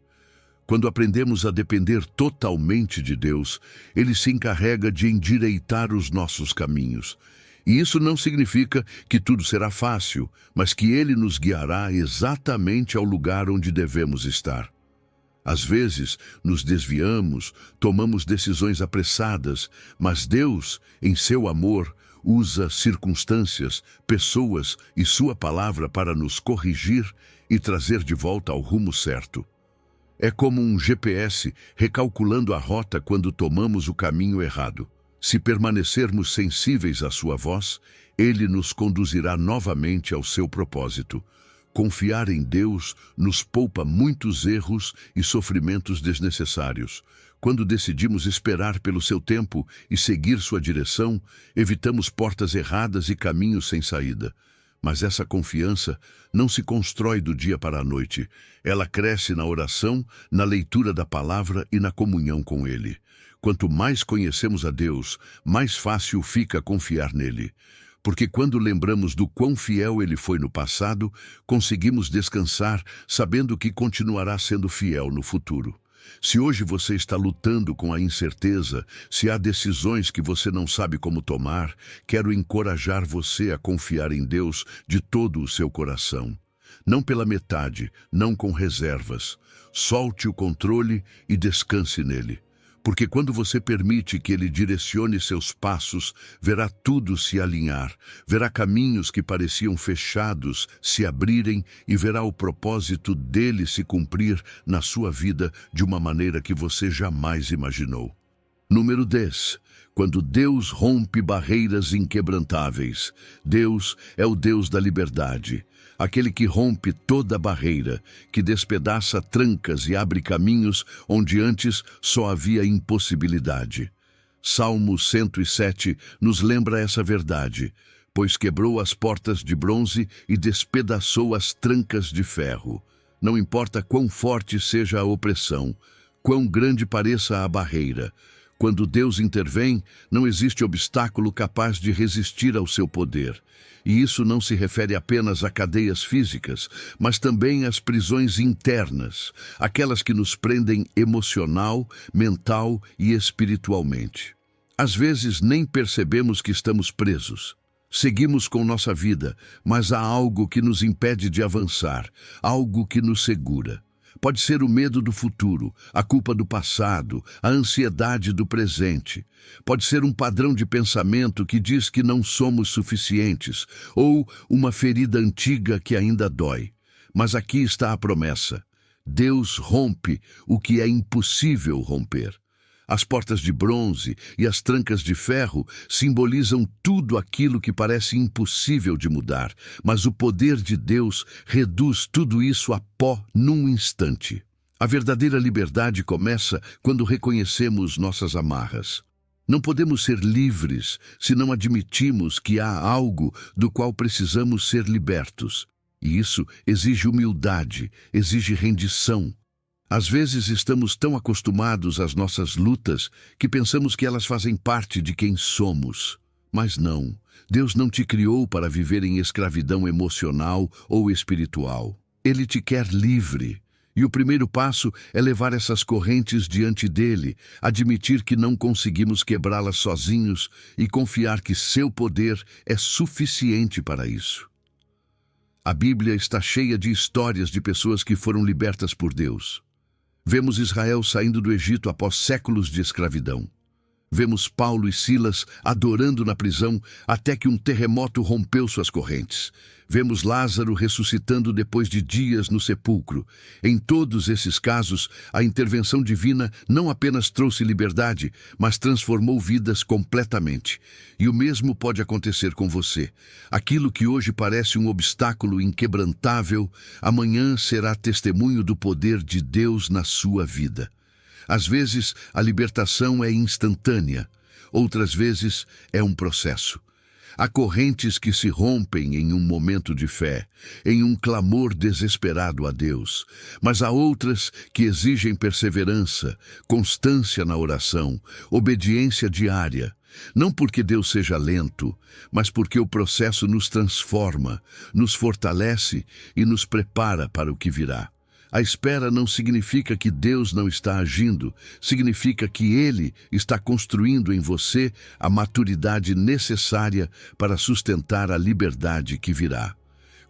S1: Quando aprendemos a depender totalmente de Deus, Ele se encarrega de endireitar os nossos caminhos. E isso não significa que tudo será fácil, mas que Ele nos guiará exatamente ao lugar onde devemos estar. Às vezes, nos desviamos, tomamos decisões apressadas, mas Deus, em seu amor, usa circunstâncias, pessoas e sua palavra para nos corrigir e trazer de volta ao rumo certo. É como um GPS recalculando a rota quando tomamos o caminho errado. Se permanecermos sensíveis à sua voz, Ele nos conduzirá novamente ao seu propósito. Confiar em Deus nos poupa muitos erros e sofrimentos desnecessários. Quando decidimos esperar pelo seu tempo e seguir sua direção, evitamos portas erradas e caminhos sem saída. Mas essa confiança não se constrói do dia para a noite. Ela cresce na oração, na leitura da palavra e na comunhão com Ele. Quanto mais conhecemos a Deus, mais fácil fica confiar nele. Porque quando lembramos do quão fiel Ele foi no passado, conseguimos descansar sabendo que continuará sendo fiel no futuro. Se hoje você está lutando com a incerteza, se há decisões que você não sabe como tomar, quero encorajar você a confiar em Deus de todo o seu coração. Não pela metade, não com reservas. Solte o controle e descanse nele. Porque quando você permite que Ele direcione seus passos, verá tudo se alinhar, verá caminhos que pareciam fechados se abrirem e verá o propósito dele se cumprir na sua vida de uma maneira que você jamais imaginou. Número 10. Quando Deus rompe barreiras inquebrantáveis. Deus é o Deus da liberdade. Aquele que rompe toda barreira, que despedaça trancas e abre caminhos onde antes só havia impossibilidade. Salmo 107 nos lembra essa verdade, pois quebrou as portas de bronze e despedaçou as trancas de ferro. Não importa quão forte seja a opressão, quão grande pareça a barreira, quando Deus intervém, não existe obstáculo capaz de resistir ao seu poder. E isso não se refere apenas a cadeias físicas, mas também às prisões internas, aquelas que nos prendem emocional, mental e espiritualmente. Às vezes nem percebemos que estamos presos. Seguimos com nossa vida, mas há algo que nos impede de avançar, algo que nos segura. Pode ser o medo do futuro, a culpa do passado, a ansiedade do presente. Pode ser um padrão de pensamento que diz que não somos suficientes, ou uma ferida antiga que ainda dói. Mas aqui está a promessa. Deus rompe o que é impossível romper. As portas de bronze e as trancas de ferro simbolizam tudo aquilo que parece impossível de mudar, mas o poder de Deus reduz tudo isso a pó num instante. A verdadeira liberdade começa quando reconhecemos nossas amarras. Não podemos ser livres se não admitimos que há algo do qual precisamos ser libertos. E isso exige humildade, exige rendição. Às vezes estamos tão acostumados às nossas lutas que pensamos que elas fazem parte de quem somos. Mas não, Deus não te criou para viver em escravidão emocional ou espiritual. Ele te quer livre. E o primeiro passo é levar essas correntes diante dele, admitir que não conseguimos quebrá-las sozinhos e confiar que seu poder é suficiente para isso. A Bíblia está cheia de histórias de pessoas que foram libertas por Deus. Vemos Israel saindo do Egito após séculos de escravidão. Vemos Paulo e Silas adorando na prisão até que um terremoto rompeu suas correntes. Vemos Lázaro ressuscitando depois de dias no sepulcro. Em todos esses casos, a intervenção divina não apenas trouxe liberdade, mas transformou vidas completamente. E o mesmo pode acontecer com você. Aquilo que hoje parece um obstáculo inquebrantável, amanhã será testemunho do poder de Deus na sua vida. Às vezes, a libertação é instantânea, outras vezes é um processo. Há correntes que se rompem em um momento de fé, em um clamor desesperado a Deus, mas há outras que exigem perseverança, constância na oração, obediência diária. Não porque Deus seja lento, mas porque o processo nos transforma, nos fortalece e nos prepara para o que virá. A espera não significa que Deus não está agindo, significa que Ele está construindo em você a maturidade necessária para sustentar a liberdade que virá.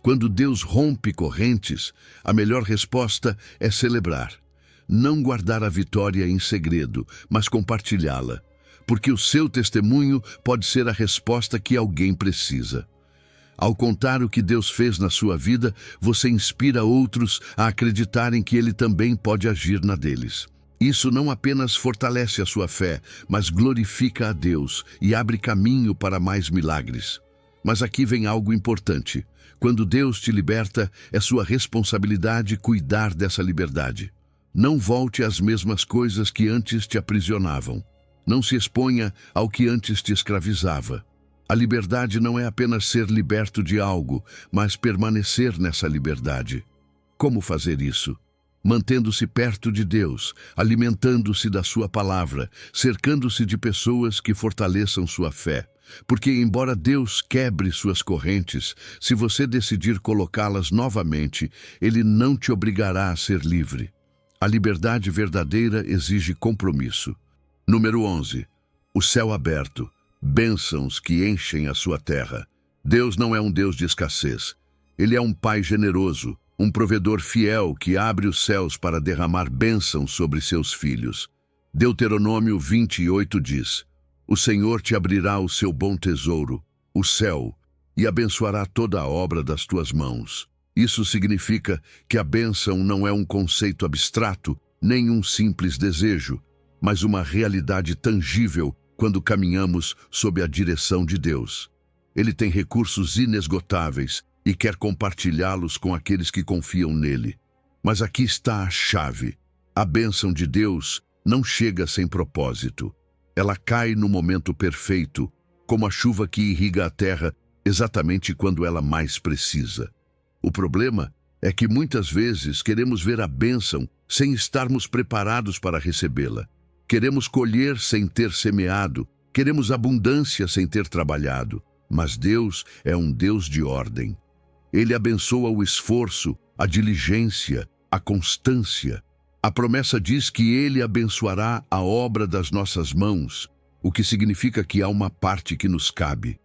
S1: Quando Deus rompe correntes, a melhor resposta é celebrar. Não guardar a vitória em segredo, mas compartilhá-la, porque o seu testemunho pode ser a resposta que alguém precisa. Ao contar o que Deus fez na sua vida, você inspira outros a acreditarem que Ele também pode agir na deles. Isso não apenas fortalece a sua fé, mas glorifica a Deus e abre caminho para mais milagres. Mas aqui vem algo importante. Quando Deus te liberta, é sua responsabilidade cuidar dessa liberdade. Não volte às mesmas coisas que antes te aprisionavam. Não se exponha ao que antes te escravizava. A liberdade não é apenas ser liberto de algo, mas permanecer nessa liberdade. Como fazer isso? Mantendo-se perto de Deus, alimentando-se da sua palavra, cercando-se de pessoas que fortaleçam sua fé. Porque, embora Deus quebre suas correntes, se você decidir colocá-las novamente, Ele não te obrigará a ser livre. A liberdade verdadeira exige compromisso. Número 11. O céu aberto. Bênçãos que enchem a sua terra. Deus não é um Deus de escassez. Ele é um Pai generoso, um provedor fiel que abre os céus para derramar bênçãos sobre seus filhos. Deuteronômio 28 diz: O Senhor te abrirá o seu bom tesouro, o céu, e abençoará toda a obra das tuas mãos. Isso significa que a bênção não é um conceito abstrato, nem um simples desejo, mas uma realidade tangível quando caminhamos sob a direção de Deus. Ele tem recursos inesgotáveis e quer compartilhá-los com aqueles que confiam nele. Mas aqui está a chave. A bênção de Deus não chega sem propósito. Ela cai no momento perfeito, como a chuva que irriga a terra exatamente quando ela mais precisa. O problema é que muitas vezes queremos ver a bênção sem estarmos preparados para recebê-la. Queremos colher sem ter semeado, queremos abundância sem ter trabalhado. Mas Deus é um Deus de ordem. Ele abençoa o esforço, a diligência, a constância. A promessa diz que Ele abençoará a obra das nossas mãos, o que significa que há uma parte que nos cabe.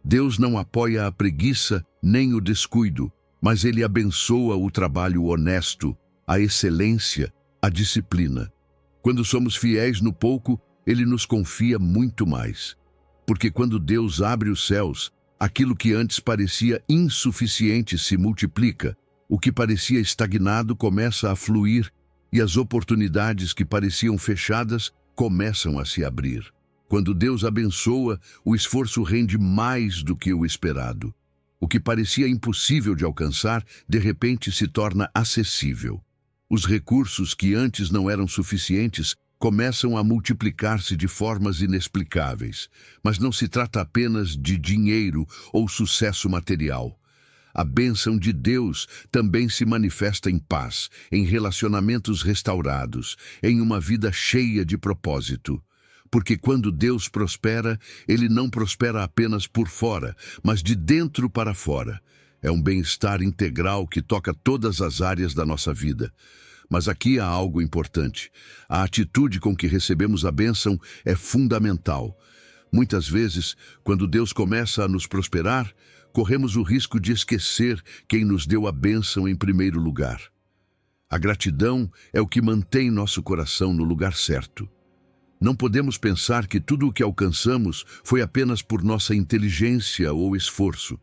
S1: Deus não apoia a preguiça nem o descuido, mas Ele abençoa o trabalho honesto, a excelência, a disciplina. Quando somos fiéis no pouco, Ele nos confia muito mais. Porque quando Deus abre os céus, aquilo que antes parecia insuficiente se multiplica, o que parecia estagnado começa a fluir e as oportunidades que pareciam fechadas começam a se abrir. Quando Deus abençoa, o esforço rende mais do que o esperado. O que parecia impossível de alcançar, de repente se torna acessível. Os recursos que antes não eram suficientes começam a multiplicar-se de formas inexplicáveis. Mas não se trata apenas de dinheiro ou sucesso material. A bênção de Deus também se manifesta em paz, em relacionamentos restaurados, em uma vida cheia de propósito. Porque quando Deus prospera, Ele não prospera apenas por fora, mas de dentro para fora. É um bem-estar integral que toca todas as áreas da nossa vida. Mas aqui há algo importante. A atitude com que recebemos a bênção é fundamental. Muitas vezes, quando Deus começa a nos prosperar, corremos o risco de esquecer quem nos deu a bênção em primeiro lugar. A gratidão é o que mantém nosso coração no lugar certo. Não podemos pensar que tudo o que alcançamos foi apenas por nossa inteligência ou esforço.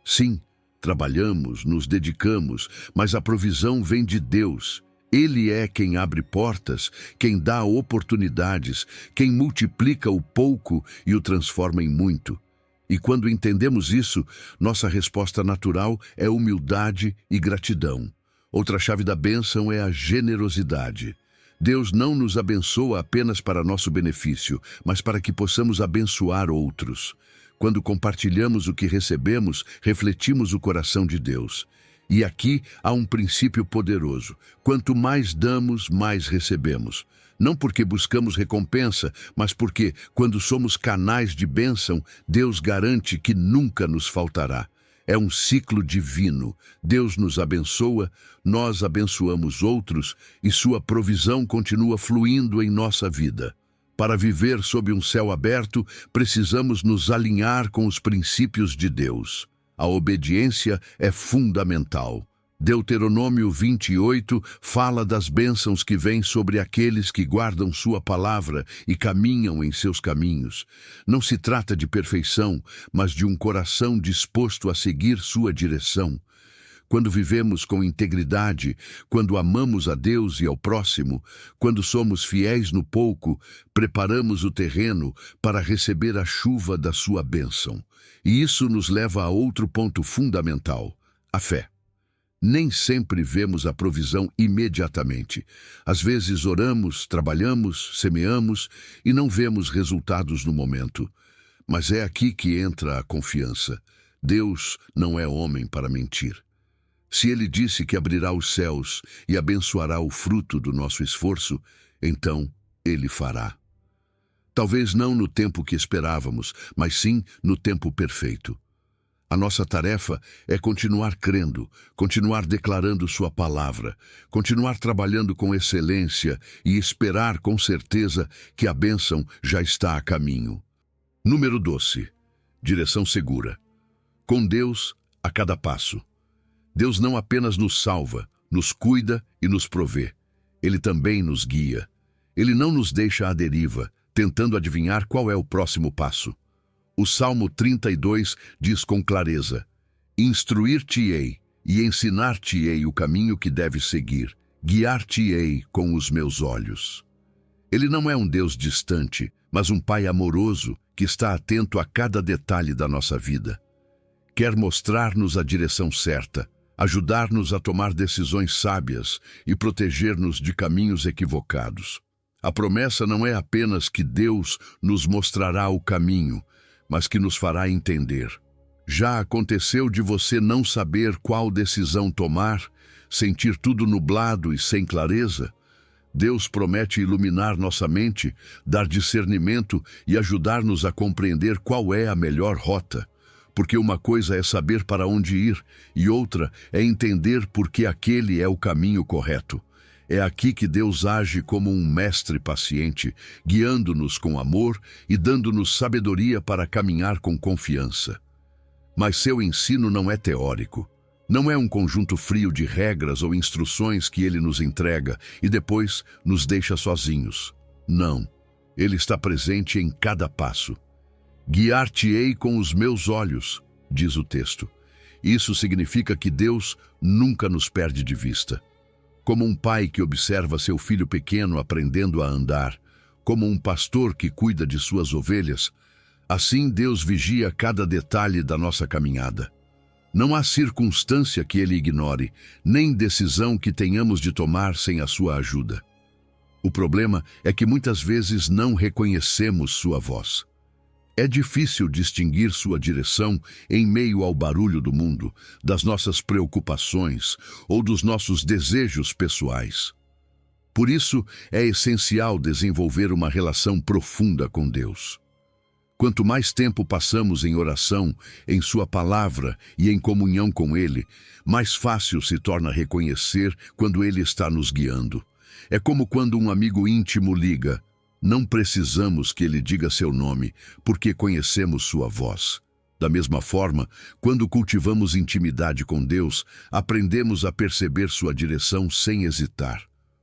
S1: Sim, trabalhamos, nos dedicamos, mas a provisão vem de Deus. Ele é quem abre portas, quem dá oportunidades, quem multiplica o pouco e o transforma em muito. E quando entendemos isso, nossa resposta natural é humildade e gratidão. Outra chave da bênção é a generosidade. Deus não nos abençoa apenas para nosso benefício, mas para que possamos abençoar outros. Quando compartilhamos o que recebemos, refletimos o coração de Deus. E aqui há um princípio poderoso. Quanto mais damos, mais recebemos. Não porque buscamos recompensa, mas porque, quando somos canais de bênção, Deus garante que nunca nos faltará. É um ciclo divino. Deus nos abençoa, nós abençoamos outros e sua provisão continua fluindo em nossa vida. Para viver sob um céu aberto, precisamos nos alinhar com os princípios de Deus. A obediência é fundamental. Deuteronômio 28 fala das bênçãos que vêm sobre aqueles que guardam sua palavra e caminham em seus caminhos. Não se trata de perfeição, mas de um coração disposto a seguir sua direção. Quando vivemos com integridade, quando amamos a Deus e ao próximo, quando somos fiéis no pouco, preparamos o terreno para receber a chuva da sua bênção. E isso nos leva a outro ponto fundamental: a fé. Nem sempre vemos a provisão imediatamente. Às vezes oramos, trabalhamos, semeamos e não vemos resultados no momento. Mas é aqui que entra a confiança. Deus não é homem para mentir. Se Ele disse que abrirá os céus e abençoará o fruto do nosso esforço, então Ele fará. Talvez não no tempo que esperávamos, mas sim no tempo perfeito. A nossa tarefa é continuar crendo, continuar declarando sua palavra, continuar trabalhando com excelência e esperar com certeza que a bênção já está a caminho. Número 12. Direção segura. Com Deus a cada passo. Deus não apenas nos salva, nos cuida e nos provê. Ele também nos guia. Ele não nos deixa à deriva, tentando adivinhar qual é o próximo passo. O Salmo 32 diz com clareza: Instruir-te-ei e ensinar-te-ei o caminho que deves seguir, guiar-te-ei com os meus olhos. Ele não é um Deus distante, mas um Pai amoroso que está atento a cada detalhe da nossa vida. Quer mostrar-nos a direção certa, ajudar-nos a tomar decisões sábias e proteger-nos de caminhos equivocados. A promessa não é apenas que Deus nos mostrará o caminho, mas que nos fará entender. Já aconteceu de você não saber qual decisão tomar, sentir tudo nublado e sem clareza? Deus promete iluminar nossa mente, dar discernimento e ajudar-nos a compreender qual é a melhor rota. Porque uma coisa é saber para onde ir e outra é entender por que aquele é o caminho correto. É aqui que Deus age como um mestre paciente, guiando-nos com amor e dando-nos sabedoria para caminhar com confiança. Mas seu ensino não é teórico. Não é um conjunto frio de regras ou instruções que ele nos entrega e depois nos deixa sozinhos. Não. Ele está presente em cada passo. Guiar-te-ei com os meus olhos, diz o texto. Isso significa que Deus nunca nos perde de vista. Como um pai que observa seu filho pequeno aprendendo a andar, como um pastor que cuida de suas ovelhas, assim Deus vigia cada detalhe da nossa caminhada. Não há circunstância que ele ignore, nem decisão que tenhamos de tomar sem a sua ajuda. O problema é que muitas vezes não reconhecemos sua voz. É difícil distinguir sua direção em meio ao barulho do mundo, das nossas preocupações ou dos nossos desejos pessoais. Por isso, é essencial desenvolver uma relação profunda com Deus. Quanto mais tempo passamos em oração, em sua palavra e em comunhão com Ele, mais fácil se torna reconhecer quando Ele está nos guiando. É como quando um amigo íntimo liga. Não precisamos que ele diga seu nome, porque conhecemos sua voz. Da mesma forma, quando cultivamos intimidade com Deus, aprendemos a perceber sua direção sem hesitar.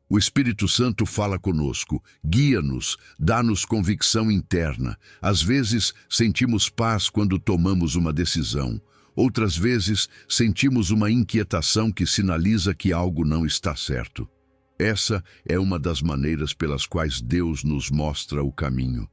S1: O Espírito Santo fala conosco, guia-nos, dá-nos convicção interna. Às vezes, sentimos paz quando tomamos uma decisão. Outras vezes, sentimos uma inquietação que sinaliza que algo não está certo. Essa é uma das maneiras pelas quais Deus nos mostra o caminho.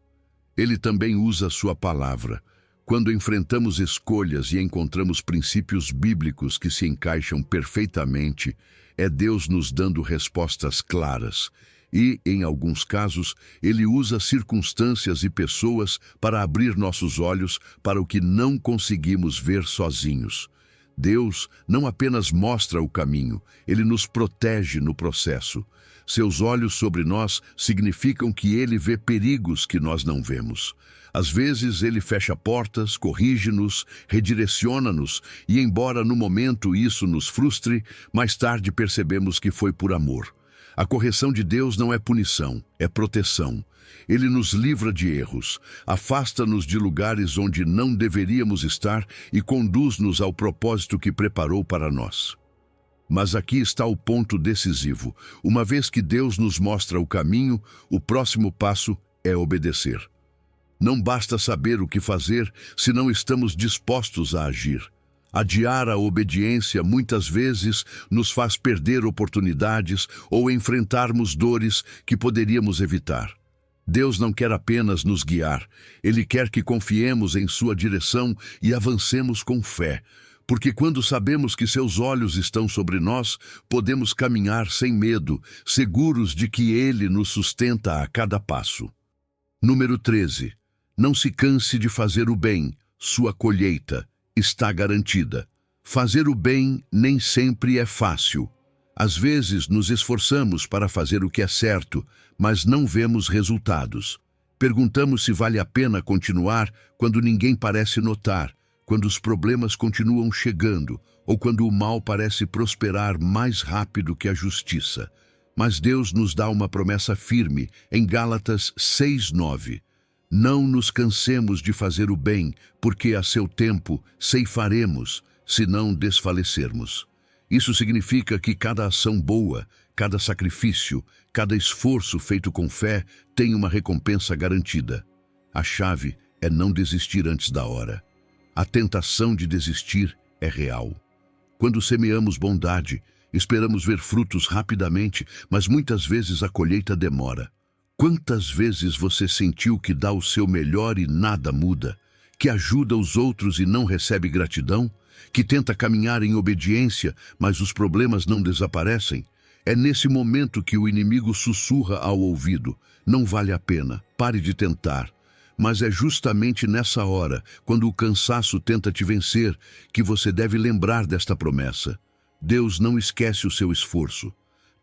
S1: Ele também usa sua palavra. Quando enfrentamos escolhas e encontramos princípios bíblicos que se encaixam perfeitamente, é Deus nos dando respostas claras. E, em alguns casos, Ele usa circunstâncias e pessoas para abrir nossos olhos para o que não conseguimos ver sozinhos. Deus não apenas mostra o caminho, Ele nos protege no processo. Seus olhos sobre nós significam que Ele vê perigos que nós não vemos. Às vezes Ele fecha portas, corrige-nos, redireciona-nos e, embora no momento isso nos frustre, mais tarde percebemos que foi por amor. A correção de Deus não é punição, é proteção. Ele nos livra de erros, afasta-nos de lugares onde não deveríamos estar e conduz-nos ao propósito que preparou para nós. Mas aqui está o ponto decisivo. Uma vez que Deus nos mostra o caminho, o próximo passo é obedecer. Não basta saber o que fazer se não estamos dispostos a agir. Adiar a obediência muitas vezes nos faz perder oportunidades ou enfrentarmos dores que poderíamos evitar. Deus não quer apenas nos guiar, Ele quer que confiemos em sua direção e avancemos com fé, porque quando sabemos que seus olhos estão sobre nós, podemos caminhar sem medo, seguros de que Ele nos sustenta a cada passo. Número 13. Não se canse de fazer o bem, sua colheita está garantida. Fazer o bem nem sempre é fácil. Às vezes nos esforçamos para fazer o que é certo, mas não vemos resultados. Perguntamos se vale a pena continuar quando ninguém parece notar, quando os problemas continuam chegando ou quando o mal parece prosperar mais rápido que a justiça. Mas Deus nos dá uma promessa firme em Gálatas 6:9. Não nos cansemos de fazer o bem, porque a seu tempo ceifaremos, se não desfalecermos. Isso significa que cada ação boa, cada sacrifício, cada esforço feito com fé tem uma recompensa garantida. A chave é não desistir antes da hora. A tentação de desistir é real. Quando semeamos bondade, esperamos ver frutos rapidamente, mas muitas vezes a colheita demora. Quantas vezes você sentiu que dá o seu melhor e nada muda? Que ajuda os outros e não recebe gratidão? Que tenta caminhar em obediência, mas os problemas não desaparecem? É nesse momento que o inimigo sussurra ao ouvido: não vale a pena, pare de tentar. Mas é justamente nessa hora, quando o cansaço tenta te vencer, que você deve lembrar desta promessa. Deus não esquece o seu esforço.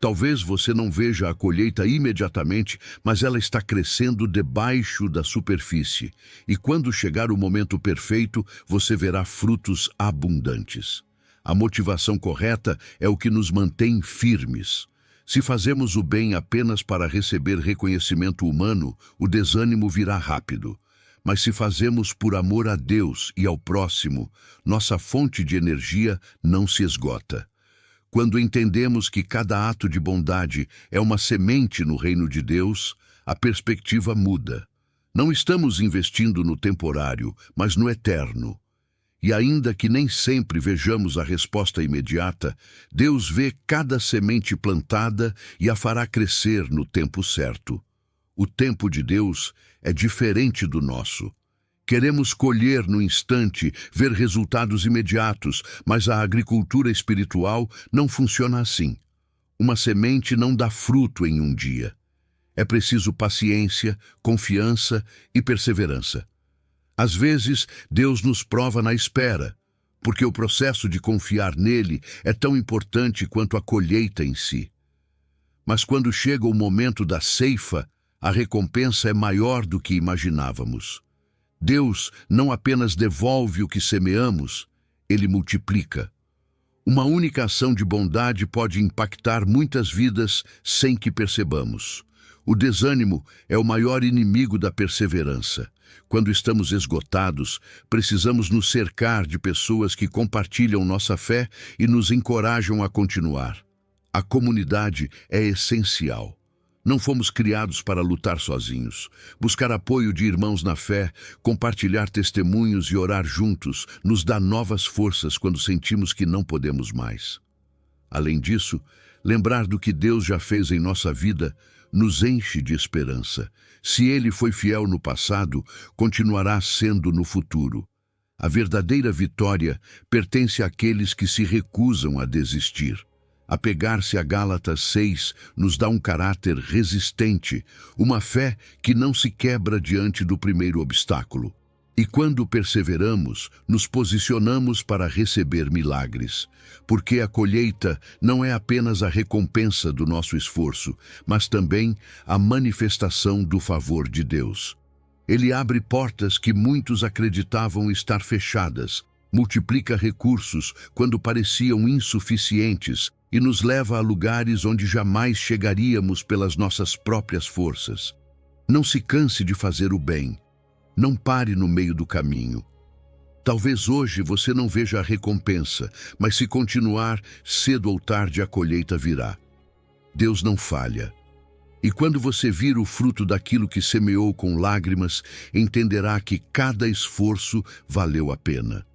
S1: Talvez você não veja a colheita imediatamente, mas ela está crescendo debaixo da superfície. E quando chegar o momento perfeito, você verá frutos abundantes. A motivação correta é o que nos mantém firmes. Se fazemos o bem apenas para receber reconhecimento humano, o desânimo virá rápido. Mas se fazemos por amor a Deus e ao próximo, nossa fonte de energia não se esgota. Quando entendemos que cada ato de bondade é uma semente no reino de Deus, a perspectiva muda. Não estamos investindo no temporário, mas no eterno. E ainda que nem sempre vejamos a resposta imediata, Deus vê cada semente plantada e a fará crescer no tempo certo. O tempo de Deus é diferente do nosso. Queremos colher no instante, ver resultados imediatos, mas a agricultura espiritual não funciona assim. Uma semente não dá fruto em um dia. É preciso paciência, confiança e perseverança. Às vezes, Deus nos prova na espera, porque o processo de confiar nele é tão importante quanto a colheita em si. Mas quando chega o momento da ceifa, a recompensa é maior do que imaginávamos. Deus não apenas devolve o que semeamos, ele multiplica. Uma única ação de bondade pode impactar muitas vidas sem que percebamos. O desânimo é o maior inimigo da perseverança. Quando estamos esgotados, precisamos nos cercar de pessoas que compartilham nossa fé e nos encorajam a continuar. A comunidade é essencial. Não fomos criados para lutar sozinhos. Buscar apoio de irmãos na fé, compartilhar testemunhos e orar juntos nos dá novas forças quando sentimos que não podemos mais. Além disso, lembrar do que Deus já fez em nossa vida nos enche de esperança. Se Ele foi fiel no passado, continuará sendo no futuro. A verdadeira vitória pertence àqueles que se recusam a desistir. Apegar-se a Gálatas 6 nos dá um caráter resistente, uma fé que não se quebra diante do primeiro obstáculo. E quando perseveramos, nos posicionamos para receber milagres, porque a colheita não é apenas a recompensa do nosso esforço, mas também a manifestação do favor de Deus. Ele abre portas que muitos acreditavam estar fechadas, multiplica recursos quando pareciam insuficientes e nos leva a lugares onde jamais chegaríamos pelas nossas próprias forças. Não se canse de fazer o bem. Não pare no meio do caminho. Talvez hoje você não veja a recompensa, mas se continuar, cedo ou tarde a colheita virá. Deus não falha. E quando você vir o fruto daquilo que semeou com lágrimas, entenderá que cada esforço valeu a pena.